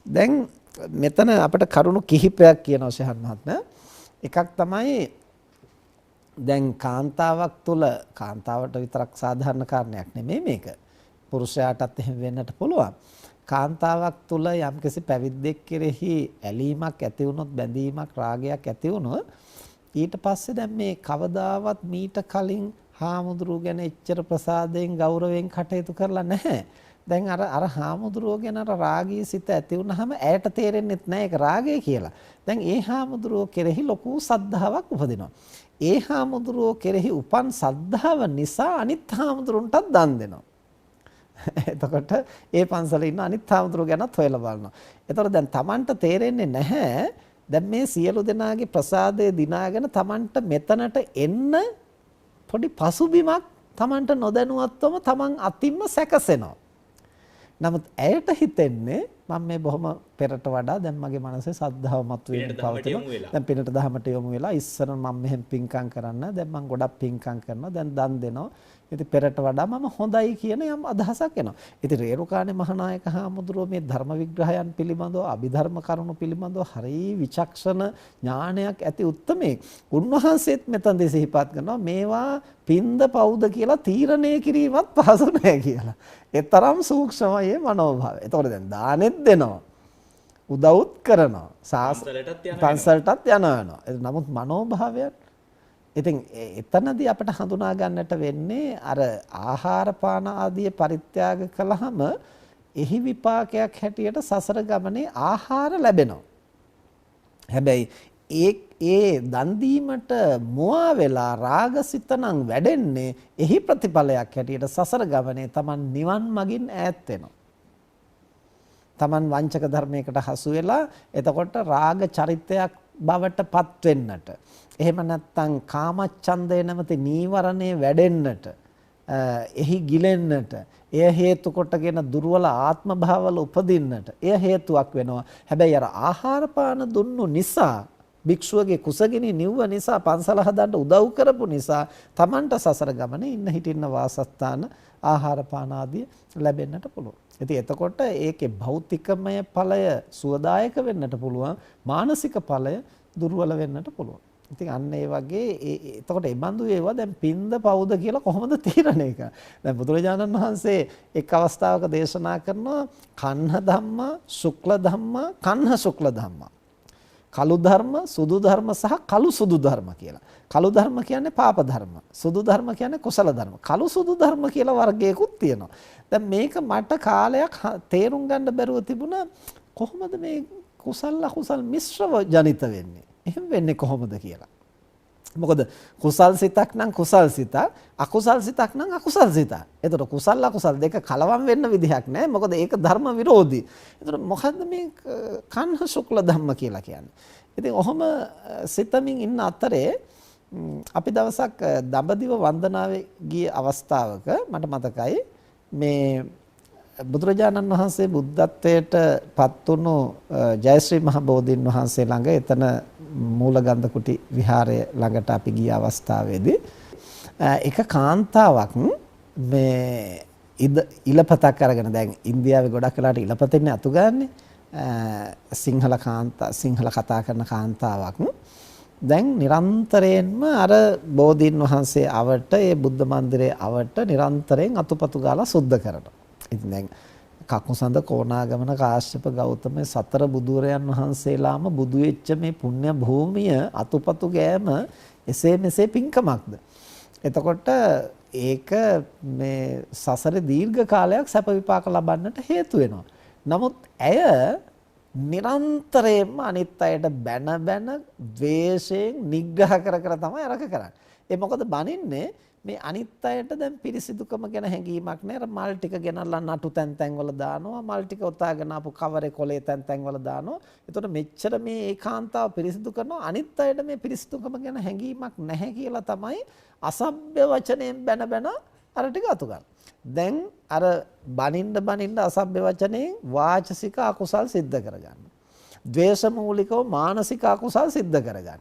දැන් මෙතන අපිට කරුණු කිහිපයක් කියනවා ශහන් මහත්මයා. එකක් තමයි දැන් කාන්තාවක් තුළ කාන්තාවට විතරක් සාධාරණ කාරණයක් නෙමෙයි මේක. පුරුෂයාටත් එහෙම වෙන්නට පුළුවන්. කාන්තාවක් තුළ යම්කිසි පැවිද්දෙක් කෙරෙහි ඇලීමක් ඇති වුණොත් බැඳීමක් රාගයක් ඇති වුණොත් ඊට පස්සේ දැන් මේ කවදාවත් මීට කලින් හාමුදුරුව ගැන එච්චර ප්‍රසාදයෙන් ගෞරවයෙන් කටයුතු කරලා නැහැ. දැන් අර හාමුදුරුව ගැන අර රාගී සිත ඇති වුනහම ඇයට තේරෙන්නේ නැහැ ඒක රාගය කියලා. දැන් ඒ හාමුදුරුව කෙරෙහි ලොකු සද්ධාාවක් උපදිනවා. ඒ හාමුදුරුව කෙරෙහි උපන් සද්ධාව නිසා අනිත් හාමුදුරුන්ටත් දන් දෙනවා. එතකොට ඒ පන්සලේ ඉන්න අනිත් හාමුදුරුව ගැනත් හොයලා බලනවා. එතකොට දැන් Tamanට තේරෙන්නේ නැහැ දැන් මේ සියලු දෙනාගේ ප්‍රසාදය දිනාගෙන Tamanට මෙතනට එන්න පොඩි පසුබිමක් Tamanට නොදැනුවත්වම Taman අතින්ම සැකසෙනවා. නමුත් ඇයට හිතෙන්නේ මම මේ බොහොම පෙරට වඩා දැන් මගේ මනසේ සද්ධාව මතුවෙන්න පවතිනවා. දැන් පිනට දහමට යොමු වෙලා ඉස්සර මම මෙහෙම පින්කම් කරන්න දැන් මම ගොඩක් පින්කම් කරනවා දැන් දන් දෙනවා. ඉතින් පෙරට වඩා මම හොඳයි කියන යම් අදහසක් එනවා. ඉතින් රේරුකාණේ මහානායක හාමුදුරුවෝ මේ ධර්ම විග්‍රහයන් පිළිබඳව අභිධර්ම කරුණු පිළිබඳව හරි විචක්ෂණ ඥානයක් ඇති උත්තමේ. උන්වහන්සේත් මෙතනදී සිහිපත් කරනවා මේවා පින්ද පවුද කියලා තීරණය කිරීමත් පහසු නෑ කියලා. ඒ තරම් සූක්ෂමයි මනෝභාවය. ඒතකොට දැන් දානෙත් දෙනවා. උදව්ත් කරනවා. පන්සලටත් යනවා. නමුත් මනෝභාවයත් ඉතින් එතනදී අපිට හඳුනා ගන්නට වෙන්නේ අර ආහාර පාන ආදී පරිත්‍යාග කළාම එහි විපාකයක් හැටියට සසර ගමනේ ආහාර ලැබෙනවා. හැබැයි ඒ දන් දීමට මුවා වෙලා රාගසිත නම් වැඩෙන්නේ එහි ප්‍රතිඵලයක් හැටියට සසර ගමනේ Taman නිවන් මගින් ඈත් වෙනවා. Taman වංචක ධර්මයකට හසු වෙලා එතකොට රාග චරිතයක් බවට පත් වෙන්නට එහෙම නැත්නම් කාමච්ඡන්දය නැමැති නීවරණේ වැඩෙන්නට එහි ගිලෙන්නට එය හේතු කොටගෙන දුර්වල ආත්ම භාවවල උපදින්නට එය හේතුවක් වෙනවා. හැබැයි අර ආහාර පාන දුන්නු නිසා භික්ෂුවගේ කුසගිනි නිව්ව නිසා පන්සල හදන්න උදව් කරපු නිසා Tamanට සසර ගමනේ ඉන්න හිටින්න වාසස්ථාන ආහාර පාන ආදී ලැබෙන්නට පුළුවන්. ඉතින් එතකොට ඒකේ භෞතිකමය ඵලය සුවදායක වෙන්නට පුළුවන් මානසික ඵලය දුර්වල වෙන්නට පුළුවන්. ඉතින් අන්න ඒ වගේ එතකොට ඒ බඳු ඒවා දැන් පින්ද පවුද කියලා කොහොමද තීරණය කරන්නේ? දැන් බුදුරජාණන් වහන්සේ එක් අවස්ථාවක දේශනා කරනවා කන්හ ධම්මා, ශුක්ල ධම්මා, කන්හ ශුක්ල ධම්මා. කළු ධර්ම, සුදු ධර්ම සහ කළු සුදු ධර්ම කියලා. කළු ධර්ම කියන්නේ පාප ධර්ම. සුදු ධර්ම කියන්නේ කුසල ධර්ම. කළු සුදු ධර්ම කියලා වර්ගයකුත් තියෙනවා. දැන් මේක මට කාලයක් තේරුම් ගන්න බැරුව තිබුණා කොහොමද මේ කුසල අකුසල් මිශ්‍රව ජනිත වෙන්නේ? එහෙම වෙන්නේ කොහොමද කියලා. මොකද කුසල් සිතක් නම් කුසල් සිතක්, අකුසල් සිතක් නම් අකුසල් සිතක්. එතකොට කුසල් අකුසල් දෙක කලවම් වෙන්න විදිහක් නැහැ. මොකද ඒක ධර්ම විරෝධී. එතකොට මොකද්ද මේ කන්හ ශුක්ල ධම්ම කියලා කියන්නේ? ඉතින් ඔහොම සිතමින් ඉන්න අතරේ අපි දවසක් දඹදිව වන්දනාවේ ගිය අවස්ථාවක මට මතකයි මේ බුදුරජාණන් වහන්සේ බුද්ධත්වයට පත් වුණු ජයශ්‍රී මහ බෝධීන් වහන්සේ ළඟ එතන මූලගන්ධ කුටි විහාරය ළඟට අපි ගිය අවස්ථාවේදී එක කාන්තාවක් මේ ඉලපතක් අරගෙන දැන් ඉන්දියාවේ ගොඩක් වෙලාට ඉලපතෙන්නේ අතු ගන්නනේ සිංහල කතා කරන කාන්තාවක් දැන් නිරන්තරයෙන්ම අර බෝධීන් වහන්සේ අවට ඒ බුද්ධ මන්දිරයේ අවට නිරන්තරයෙන් අතුපතු ගාලා සුද්ධ කරනවා. ඉතින් දැන් කකුසඳ කොණාගමන කාශ්‍යප ගෞතම සතර බුදුරයන් වහන්සේලාම බුදු වෙච්ච මේ පුණ්‍ය භූමිය අතුපතු ගෑම එසේ මෙසේ පින්කමක්ද? එතකොට ඒක මේ සසරේ දීර්ඝ කාලයක් සැප විපාක ලබන්නට හේතු වෙනවා. නමුත් ඇය නිරන්තරයෙන්ම අනිත් අයට බැන ද්වේෂයෙන් නිග්‍රහ කර තමයි අරක කරන්නේ. ඒ මොකද බනින්නේ මේ අනිත් අයට දැන් පිරිසිදුකම ගැන හැඟීමක් නැහැ. අර මල් ටික ගෙනල්ලා නටු තැන් තැන් වල දානවා. මල් ටික ඔතාගෙන ආපු කවරේ කොලේ තැන් තැන් වල දානවා. එතකොට මෙච්චර මේ ඒකාන්තාව පිරිසිදු කරනවා. අනිත් අයට මේ පිරිසිදුකම ගැන හැඟීමක් නැහැ කියලා තමයි අසභ්‍ය වචනයෙන් බැන බැන අර ටික අතු ගන්න. දැන් අර බනින්න අසභ්‍ය වචනයෙන් වාචසික අකුසල් සිද්ධ කරගන්න. ද්වේෂ මූලිකව මානසික අකුසල් සිද්ධ කරගන්න.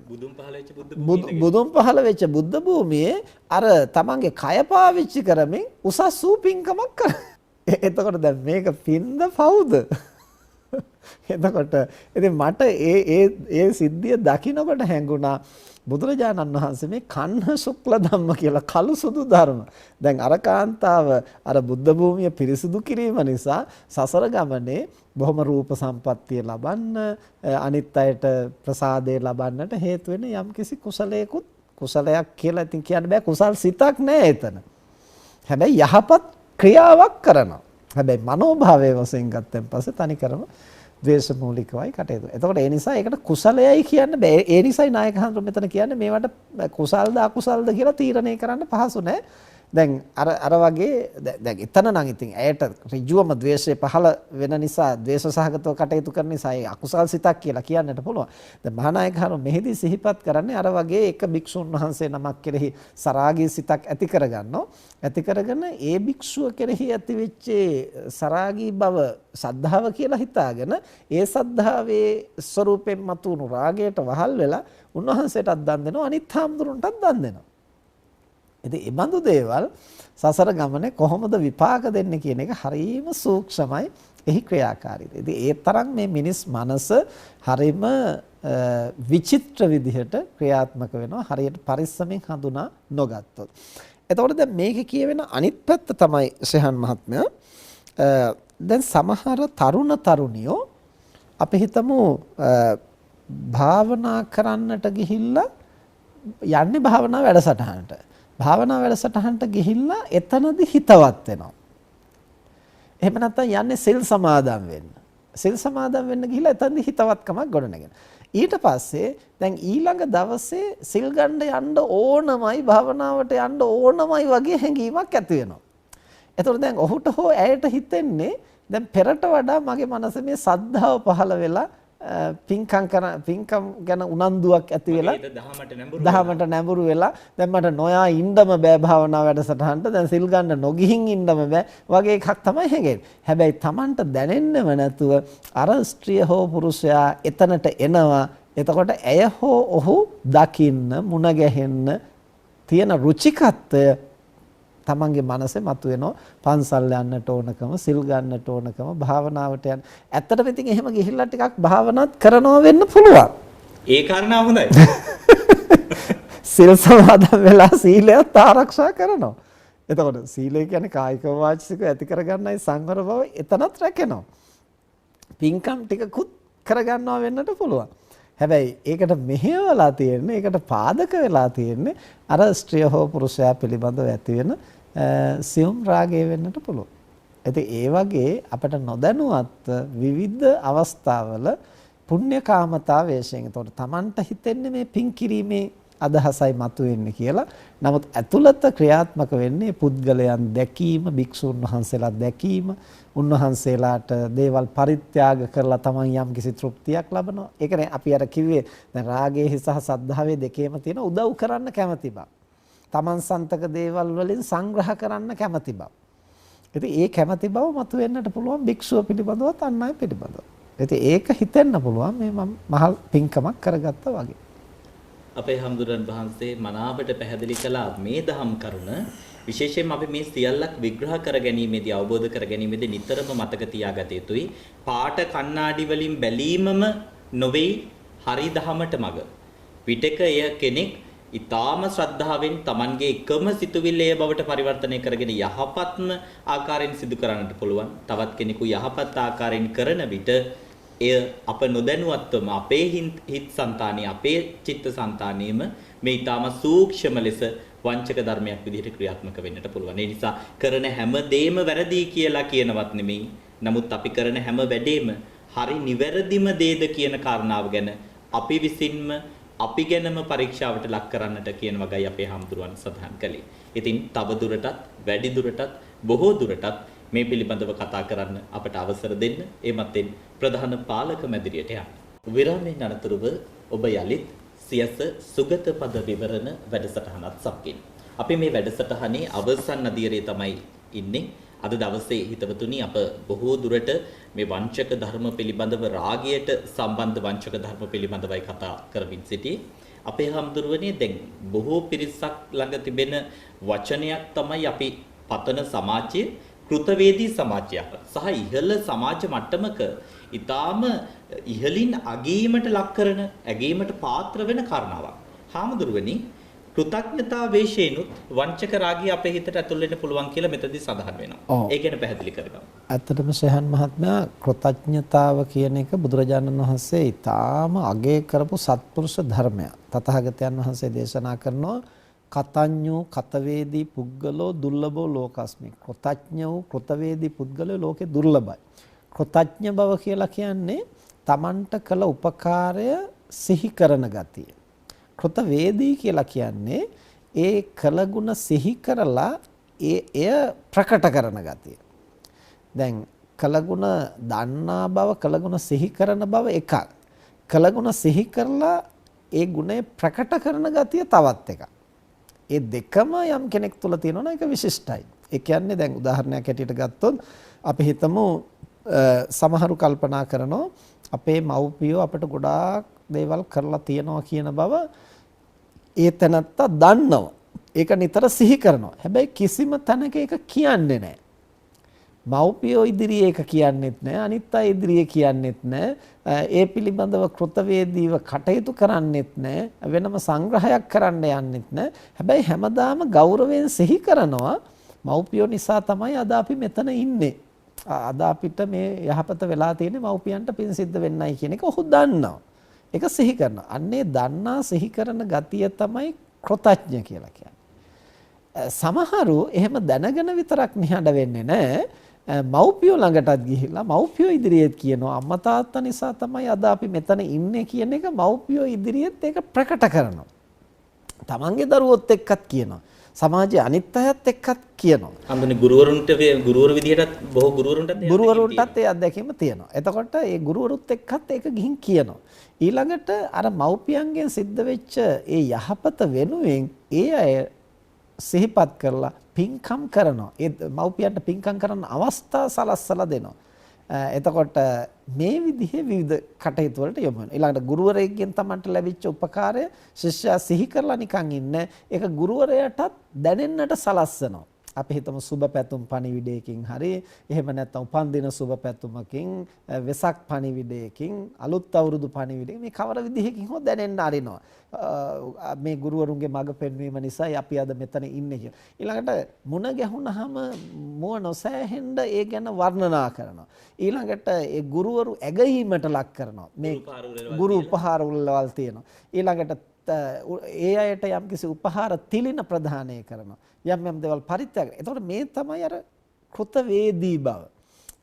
බුදුන් පහළ වෙච්ච බුද්ධ භූමියේ අර තමන්ගේ කය පාවිච්චි කරමින් උසස් වූ පින්කමක් කර. එතකොට දැන් මේක පින්ද පවුද? එතකොට ඉතින් මට ඒ සිද්ධිය දකින්නකොට හැඟුණා බුදුරජාණන් වහන්සේ මේ කන්න ශුක්ල ධම්ම කියලා කළු සුදු ධර්ම. දැන් අර කාන්තාව අර බුද්ධ භූමිය පිරිසිදු කිරීම නිසා සසර ගමනේ බොහොම රූප සම්පත්තිය ලබන්න අනිත් අයට ප්‍රසාදේ ලබන්නට හේතු වෙන යම්කිසි කුසලයක් කියලා ඉතින් කියන්න බෑ. කුසල් සිතක් නෑ එතන. හැබැයි යහපත් ක්‍රියාවක් කරනවා. හැබැයි මනෝභාවයේ වශයෙන් ගත්තන් පස්සේ තනිකරම ද්වේෂ මූලිකවයි කටයුතු. එතකොට ඒ නිසා ඒකට කුසලයයි කියන්න බෑ. ඒ නිසායි නායක හඳුන් මෙතන කියන්නේ මේවට කුසල්ද අකුසල්ද කියලා තීරණය කරන්න පහසු නෑ. දැන් අර වගේ දැන් එතන නම් ඉතින් ඇයට ඍජුවම ද්වේෂය පහළ වෙන නිසා ද්වේෂ සහගතව කටයුතු කරන නිසා ඒ අකුසල් සිතක් කියලා කියන්නට පුළුවන්. දැන් මහානායක හඳුන් මෙහිදී සිහිපත් කරන්නේ අර වගේ එක භික්ෂුන් වහන්සේ නමක් කෙරෙහි සරාගී සිතක් ඇති කරගන්නවා. ඇති කරගෙන ඒ භික්ෂුව කෙරෙහි ඇතිවෙච්ච සරාගී බව සද්ධාව කියලා හිතාගෙන ඒ සද්ධාවේ ස්වરૂපයෙන් මතුණු රාගයට වහල් වෙලා උන්වහන්සේටත් දන් දෙනවා අනිත් හාමුදුරන්ටත් දන් දෙනවා. ඉතින් මේ බඳු දේවල් සසර ගමනේ කොහොමද විපාක දෙන්නේ කියන එක හරිම සූක්ෂමයි එහි ක්‍රියාකාරීත්වය. ඉතින් ඒ තරම් මේ මිනිස් මනස හරිම විචිත්‍ර විදිහට ක්‍රියාත්මක වෙනවා හරියට පරිස්සමෙන් හඳුනා නොගත්තොත්. එතකොට දැන් මේකේ කියවෙන අනිත් පැත්ත තමයි ශෙහන් මහත්මයා දැන් සමහර තරුණ තරුණියෝ අපි හිතමු භාවනා කරන්නට ගිහිල්ලා යන්නේ භාවනා වැඩසටහනට. භාවනා වැඩසටහනට ගිහිල්ලා එතනදි හිතවත් වෙනවා. එහෙම නැත්නම් යන්නේ සිල් සමාදන් වෙන්න. සිල් සමාදන් වෙන්න ගිහිල්ලා එතනදි හිතවත්කමක් ගොඩනගෙන. ඊට පස්සේ දැන් ඊළඟ දවසේ සිල් ගන්න යන්න ඕනමයි භාවනාවට යන්න ඕනමයි වගේ හැඟීමක් ඇති වෙනවා. එතකොට දැන් ඔහුට හෝ ඇයට හිතෙන්නේ දැන් පෙරට වඩා මගේ මනසේ මේ සද්ධාව පහළ වෙලා පින්කම් ගැන උනන්දුවක් ඇති වෙලා දහමට නැඹුරු වෙලා දැන් මට නොයා ඉන්නම බෑ භාවනා වැඩසටහනට දැන් සිල් ගන්න නොගිහින් ඉන්නම බෑ වගේ එකක් තමයි හැගෙන්නේ. හැබැයි Tamanට දැනෙන්නම නැතුව අර ස්ත්‍රිය හෝ පුරුෂයා එතනට එනවා. එතකොට ඇය හෝ ඔහු දකින්න මුණ ගැහෙන්න තියෙන රුචිකත්වය තමන්ගේ මනසේ මතුවෙනවා. පන්සල් යන්නට ඕනකම, සිල් ගන්නට ඕනකම, භාවනාවට යන්න. ඇත්තටම ඉතින් එහෙම ගිහිල්ලා ටිකක් භාවනාත් කරනවා වෙන්න පුළුවන්. ඒ කාරණා හොඳයි. සිල් සමාදන් වෙලා සීලයත් ආරක්ෂා කරනවා. එතකොට සීලය කියන්නේ කායික වාචික ඇති කරගන්නයි සංවර බව එතනත් රැකෙනවා. පින්කම් ටිකකුත් කරගන්නවා වෙන්නට පුළුවන්. හැබැයි ඒකට මෙහෙवला තියෙන්නේ, ඒකට පාදක වෙලා තියෙන්නේ අර ස්ත්‍රිය හෝ පුරුෂයා පිළිබඳව ඇති වෙන සියුම් රාගය වෙන්නට පුළුවන්. ඉතින් ඒ වගේ අපිට නොදැනුවත් විවිධ අවස්ථාවල පුණ්‍යකාමතා වේශයෙන්. ඒතකොට Tamanට හිතෙන්නේ මේ පින් කිරීමේ අදහසයි මතුවෙන්නේ කියලා. නමුත් ඇතුළත ක්‍රියාත්මක වෙන්නේ පුද්ගලයන් දැකීම, භික්ෂුන් වහන්සේලා දැකීම, උන්වහන්සේලාට දේවල් පරිත්‍යාග කරලා Taman යම් කිසි තෘප්තියක් ලබනවා. ඒකනේ අපි අර කිව්වේ දැන් රාගයේ සහ සද්ධාවේ දෙකේම තියෙන උදව් කරන්න කැමැති බව. Taman සන්තක දේවල් වලින් සංග්‍රහ කරන්න කැමැති බව. ඉතින් ඒ කැමැති බව මතුවෙන්නට පුළුවන් භික්ෂුව පිළිබඳවත් අන් අය පිළිබඳව. ඉතින් ඒක හිතෙන්න පුළුවන් මේ මම මහල් පින්කමක් කරගත්තා වගේ. අපේ හම්දුරන් වහන්සේ මනාවට පැහැදිලි කළා මේ දහම් කරුණ විශේෂයෙන්ම අපි මේ සියල්ලක් විග්‍රහ කර ගැනීමේදී අවබෝධ කර ගැනීමේදී නිතරම මතක තියාගත යුතුයි. පාට කණ්ණාඩි වලින් බැලීමම නොවේ හරි දහමට මග. විටක එය කෙනෙක් ඊටාම ශ්‍රද්ධාවෙන් Tamanගේ එකම සිතුවිල්ල එය බවට පරිවර්තනය කරගෙන යහපත්ම ආකාරයෙන් සිදු කරන්නට පුළුවන්. තවත් කෙනෙකු යහපත් ආකාරයෙන් කරන විට එය අප නොදැනුවත්වම අපේ හිත් సంతානිය අපේ චිත්ත సంతානියම මේ ඊටාම සූක්ෂම ලෙස වංචක ධර්මයක් විදිහට ක්‍රියාත්මක වෙන්නට පුළුවන්. ඒ නිසා කරන හැම දෙයක්ම වැරදි කියලා කියනවත් නෙමෙයි. නමුත් අපි කරන හැම වැඩේම හරි නිවැරදිම දේද කියන කාරණාව ගැන අපි විසින්ම අපි ගැනම පරීක්ෂාවට ලක් කරන්නට කියන වගයි අපේ හාමුදුරුවන් සඳහන් කළේ. ඉතින් තව දුරටත් වැඩි දුරටත් බොහෝ දුරටත් මේ පිළිබඳව කතා කරන්න අපට අවසර දෙන්න. එමත්ෙන් ප්‍රධාන පාලක මැදිරියට යන්න. විරාමයෙන් අනතුරුව ඔබ යලිත් සියස සුගත පද විවරණ වැඩසටහනත් සමගින්. අපි මේ වැඩසටහනේ අවසන් අදියරේ තමයි ඉන්නේ. අද දවසේ හිතවතුනි අප බොහෝ දුරට මේ වංචක ධර්ම පිළිබඳව රාගයට සම්බන්ධ වංචක ධර්ම පිළිබඳවයි කතා කරමින් සිටියේ. අපේ හැමදෙරුවනේ දැන් බොහෝ පිරිසක් ළඟ තිබෙන වචනයක් තමයි අපි පතන සමාජයේ කෘතවේදී සමාජයක් සහ ඉහළ සමාජ මට්ටමක ඊටාම ඉහළින් අගීමට ලක් කරන ඇගීමට පාත්‍ර වෙන කාරණාවක්. හැමදෙරුවනි කෘතඥතා වේශේනුත් වංචක රාගය අපේ හිතට ඇතුල් වෙන්න පුළුවන් කියලා මෙතනදී සඳහන් වෙනවා. ඒ ගැන පැහැදිලි කරගමු. ඇත්තටම ශහන් මහත්මයා කෘතඥතාව කියන එක බුදුරජාණන් වහන්සේ ඊටාම අගය කරපු සත්පුරුෂ ධර්මයක්. තථාගතයන් වහන්සේ දේශනා කරනවා කතඤ්ඤෝ කතවේදී පුද්ගලෝ දුර්ලභෝ ලෝකස්මි. කෘතඥ වූ කෘතවේදී පුද්ගලෝ ලෝකේ දුර්ලභයි. කෘතඥ බව කියලා කියන්නේ Tamanට කළ උපකාරය සිහි කරන ගතිය. කෘතවේදී කියලා කියන්නේ ඒ කළගුණ සිහි කරලා එය ප්‍රකට කරන ගතිය. දැන් කළගුණ දන්නා බව කළගුණ සිහි කරන බව එකක්. කළගුණ සිහි කරලා ඒ ගුණය ප්‍රකට කරන ගතිය තවත් එකක්. ඒ දෙකම යම් කෙනෙක් තුළ තියෙනවා නම් ඒක විශිෂ්ටයි. ඒ කියන්නේ දැන් උදාහරණයක් ඇටියට ගත්තොත් අපි හිතමු සමහරු කල්පනා කරනවා අපේ මව්පියෝ අපට ගොඩාක් දේවල් කරලා තියනවා කියන බව ඒ තැනත්තා දන්නවා. ඒක නිතර සිහි කරනවා. හැබැයි කිසිම තැනක ඒක කියන්නේ නැහැ. මව්පියෝ ඉදිරියේ ඒක කියන්නෙත් නැහැ. අනිත් අය ඉදිරියේ කියන්නෙත් නැහැ. ඒ පිළිබඳව කෘතවේදීව කටයුතු කරන්නෙත් නැහැ. වෙනම සංග්‍රහයක් කරන්න යන්නෙත් නැහැ. හැබැයි හැමදාම ගෞරවයෙන් සිහි කරනවා මව්පියෝ නිසා තමයි අද අපි මෙතන ඉන්නේ. අද අපිට මේ යහපත වෙලා තියෙන්නේ මව්පියන්ට පින් සිද්ධ වෙන්නයි කියන එක ඔහු දන්නවා. ඒක සිහි කරනවා. අන්නේ දන්නා සිහි කරන ගතිය තමයි කෘතඥ කියලා කියන්නේ. සමහරු එහෙම දැනගෙන විතරක් නිහඬ වෙන්නේ නැහැ. මව්පියෝ ළඟටත් ගිහිල්ලා මව්පියෝ ඉදිරියේත් කියනවා අම්මා තාත්තා නිසා තමයි අද අපි මෙතන ඉන්නේ කියන එක මව්පියෝ ඉදිරියේත් ඒක ප්‍රකට කරනවා. තමන්ගේ දරුවොත් එක්කත් කියනවා. සමාජයේ අනිත් අයත් එක්කත් කියනවා. අඳුනේ ගුරුවරු විදිහටත් බොහෝ ගුරුවරුන්ටත් ඒ අත්දැකීම තියෙනවා. එතකොට ඒ ගුරුවරුත් එක්කත් ඒක ගිහින් කියනවා. ඊළඟට අර මව්පියන්ගෙන් සිද්ධ වෙච්ච ඒ යහපත වෙනුවෙන් ඒ අය සිහිපත් කරලා පින්කම් කරනවා. ඒ මව්පියන්ට පින්කම් කරන්න අවස්ථා සලස්සලා දෙනවා. එතකොට මේ විදිහේ විවිධ කටයුතු වලට යොමු වෙනවා. ඊළඟට ගුරුවරයෙක්ගෙන් තමන්ට ලැබිච්ච උපකාරය ශිෂ්‍යයා සිහි කරලා නිකන් ඉන්නේ. ඒක ගුරුවරයාටත් දැනෙන්නට සලස්සනවා. අපි හිතමු සුබ පැතුම් පණිවිඩයකින් හරි එහෙම නැත්නම් උපන්දින සුබ පැතුමකින් වෙසක් පණිවිඩයකින් අලුත් අවුරුදු පණිවිඩයකින් මේ කවර විදිහකින් හෝ දැනෙන්න අරිනවා. මේ ගුරුවරුන්ගේ මඟ පෙන්වීම නිසා අපි අද මෙතන ඉන්නේ කියලා. ඊළඟට මුණ ගැහුනහම මුව නොසෑහෙන්න ඒ ගැන වර්ණනා කරනවා. ඊළඟට ඒ ගුරුවරු ඇගීමට ලක් කරනවා. මේ ගුරු උපහාර උල්වල් තියෙනවා. ඊළඟට ඒ අයට යම්කිසි උපහාර තිලින ප්‍රදානය කරනවා. යම් දේවල් පරිත්‍යාග. එතකොට මේ තමයි අර කෘතවේදී බව.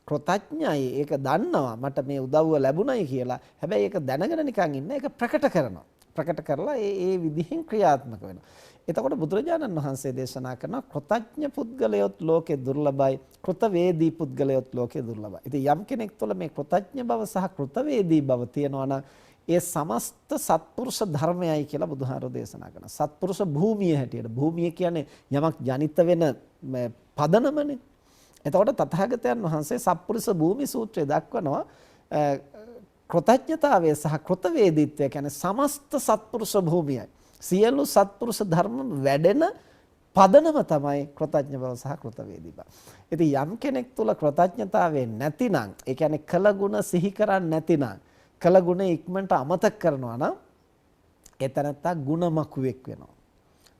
කෘතඥයි ඒක දන්නවා මට මේ උදව්ව ලැබුණයි කියලා. හැබැයි ඒක දැනගෙන නිකන් ඉන්න ඒක ප්‍රකට කරනවා. ප්‍රකට කරලා ඒ විදිහෙන් ක්‍රියාත්මක වෙනවා. එතකොට බුදුරජාණන් වහන්සේ දේශනා කරන කෘතඥ පුද්ගලයොත් ලෝකේ දුර්ලභයි, කෘතවේදී පුද්ගලයොත් ලෝකේ දුර්ලභයි. ඉතින් යම් කෙනෙක් තුළ මේ කෘතඥ බව සහ කෘතවේදී බව තියෙනවා නම් ඒ සමස්ත සත්පුරුෂ ධර්මයයි කියලා බුදුහාරෝ දේශනා කරනවා. සත්පුරුෂ භූමිය හැටියට. භූමිය කියන්නේ යමක් ජනිත වෙන පදනමනේ. එතකොට තථාගතයන් වහන්සේ සත්පුරුෂ භූමි සූත්‍රය දක්වනවා කෘතඥතාවය සහ කෘතවේදීත්වය කියන්නේ සමස්ත සත්පුරුෂ භූමියයි. සියලු සත්පුරුෂ ධර්ම වැඩෙන පදනම තමයි කෘතඥ බව සහ කෘතවේදී බව. ඉතින් යම් කෙනෙක් තුල කෘතඥතාවය නැතිනම්, ඒ කියන්නේ කළගුණ සිහි කරන්නේ නැතිනම්, කළගුණ ඉක්මනට අමතක කරනවා නම් එතනත්තා ගුණමකුවෙක් වෙනවා.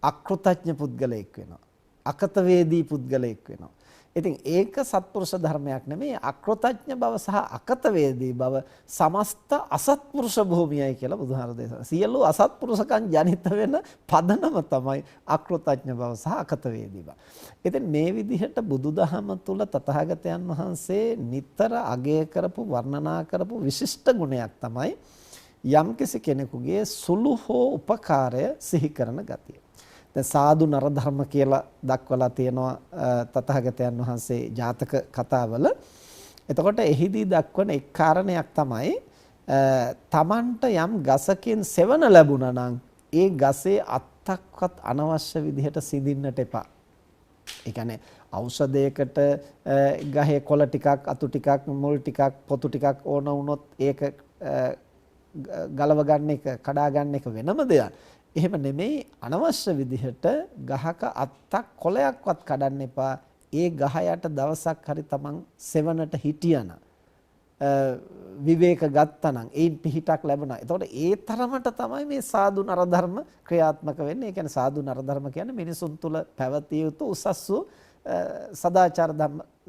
අකෘතඥ පුද්ගලයෙක් වෙනවා. අකතවේදී පුද්ගලයෙක් වෙනවා. ඉතින් ඒක සත්පුරුෂ ධර්මයක් නෙමෙයි. අකෘතඥ බව සහ අකතවේදී බව සමස්ත අසත්පුරුෂ භූමියයි කියලා බුදුහාර දේශනා. සියලු අසත්පුරුෂකම් ජනිත වෙන පදනම තමයි අකෘතඥ බව සහ අකතවේදී බව. ඉතින් මේ විදිහට බුදුදහම තුල තථාගතයන් වහන්සේ නිතර අගය කරපු වර්ණනා කරපු විශිෂ්ට ගුණයක් තමයි යම්කිසි කෙනෙකුගේ සුළු හෝ උපකාරය සිහි කරන ගතිය. දැන් සාදු නරධර්ම කියලා දක්වලා තියෙනවා තථාගතයන් වහන්සේ ජාතක කතාවල. එතකොට එහිදී දක්වන එක් කාරණයක් තමයි තමන්ට යම් ගසකින් සෙවන ලැබුණා නම් ඒ ගසේ අත්තක්වත් අනවශ්‍ය විදිහට සිඳින්නට එපා. ඒ කියන්නේ ඖෂධයකට ගහේ කොළ ටිකක් අතු ටිකක් මුල් ටිකක් පොතු ටිකක් ඕන වුණොත් ඒක ගලව ගන්න එක කඩා ගන්න එක වෙනම දෙයක්. එහෙම නෙමෙයි අනවශ්‍ය විදිහට ගහක අත්තක් කොළයක්වත් කඩන්න එපා. ඒ ගහ යට දවසක් හරි තමන් සෙවණට හිටියන විවේක ගත්තනම් ඒන් පිහිටක් ලැබුණා. එතකොට ඒ තරමට තමයි මේ සාදු නරධර්ම ක්‍රියාත්මක වෙන්නේ. ඒ කියන්නේ සාදු නරධර්ම කියන්නේ මිනිසුන් තුල පැවතිය යුතු උසස් වූ සදාචාර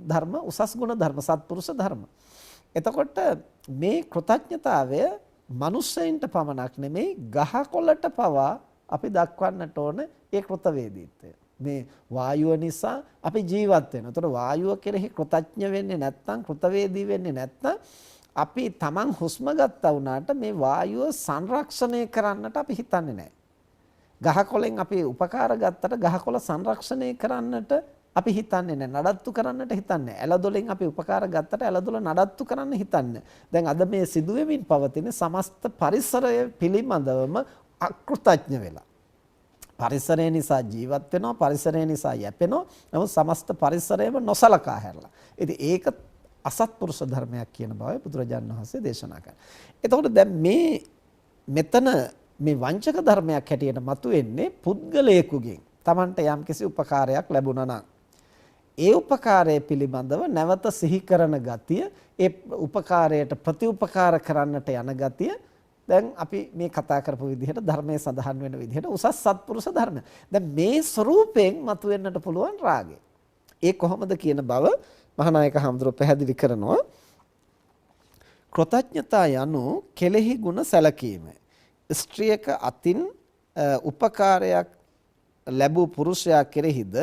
ධර්ම උසස් ගුණ ධර්ම සත්පුරුෂ ධර්ම. එතකොට මේ කෘතඥතාවය මනුස්සයින්ට පමණක් නෙමෙයි ගහකොළට පවා අපි දක්වන්නට ඕන ඒ කෘතවේදීත්වය. මේ වායුව නිසා අපි ජීවත් වෙනවා. ඒතකොට වායුව කෙරෙහි කෘතඥ වෙන්නේ නැත්නම් කෘතවේදී වෙන්නේ නැත්නම් අපි Taman හුස්ම ගත්තා වුණාට මේ වායුව සංරක්ෂණය කරන්නට අපි හිතන්නේ නැහැ. ගහකොළෙන් අපි උපකාර ගත්තට ගහකොළ සංරක්ෂණය කරන්නට අපි හිතන්නේ නැහැ. නඩත්තු කරන්නට හිතන්නේ නැහැ. එළදොලෙන් අපි උපකාර ගත්තට එළදොල නඩත්තු කරන්න හිතන්නේ. දැන් අද මේ සිදුවෙමින් පවතින සමස්ත පරිසරය පිළිබඳවම අකෘතඥ වෙලා. පරිසරය නිසා ජීවත් වෙනවා, පරිසරය නිසා යැපෙනවා. නමුත් සමස්ත පරිසරයම නොසලකා හැරලා. ඉතින් ඒක අසත්පුරුෂ ධර්මයක් කියන බවයි බුදුරජාණන් වහන්සේ දේශනා කරන්නේ. එතකොට දැන් මෙතන මේ වංචක ධර්මයක් හැටියට මතුවෙන්නේ පුද්ගලයෙකුගෙන් Tamanට යම්කිසි උපකාරයක් ලැබුණා නම් ඒ උපකාරය පිළිබඳව නැවත සිහි කරන ගතිය, ඒ උපකාරයට ප්‍රතිඋපකාර කරන්නට යන ගතිය දැන් අපි මේ කතා කරපු විදිහට ධර්මයේ සඳහන් වෙන විදිහට උසස් සත්පුරුෂ ධර්ම. දැන් මේ ස්වરૂපයෙන් මතුවෙන්නට පුළුවන් රාගය. ඒ කොහොමද කියන බව මහානායක හඳුරෝ පැහැදිලි කරනවා. කෘතඥතා යනු කෙලෙහි ගුණ සැලකීම. ස්ත්‍රියක අතින් උපකාරයක් ලැබූ පුරුෂයා කෙරෙහිද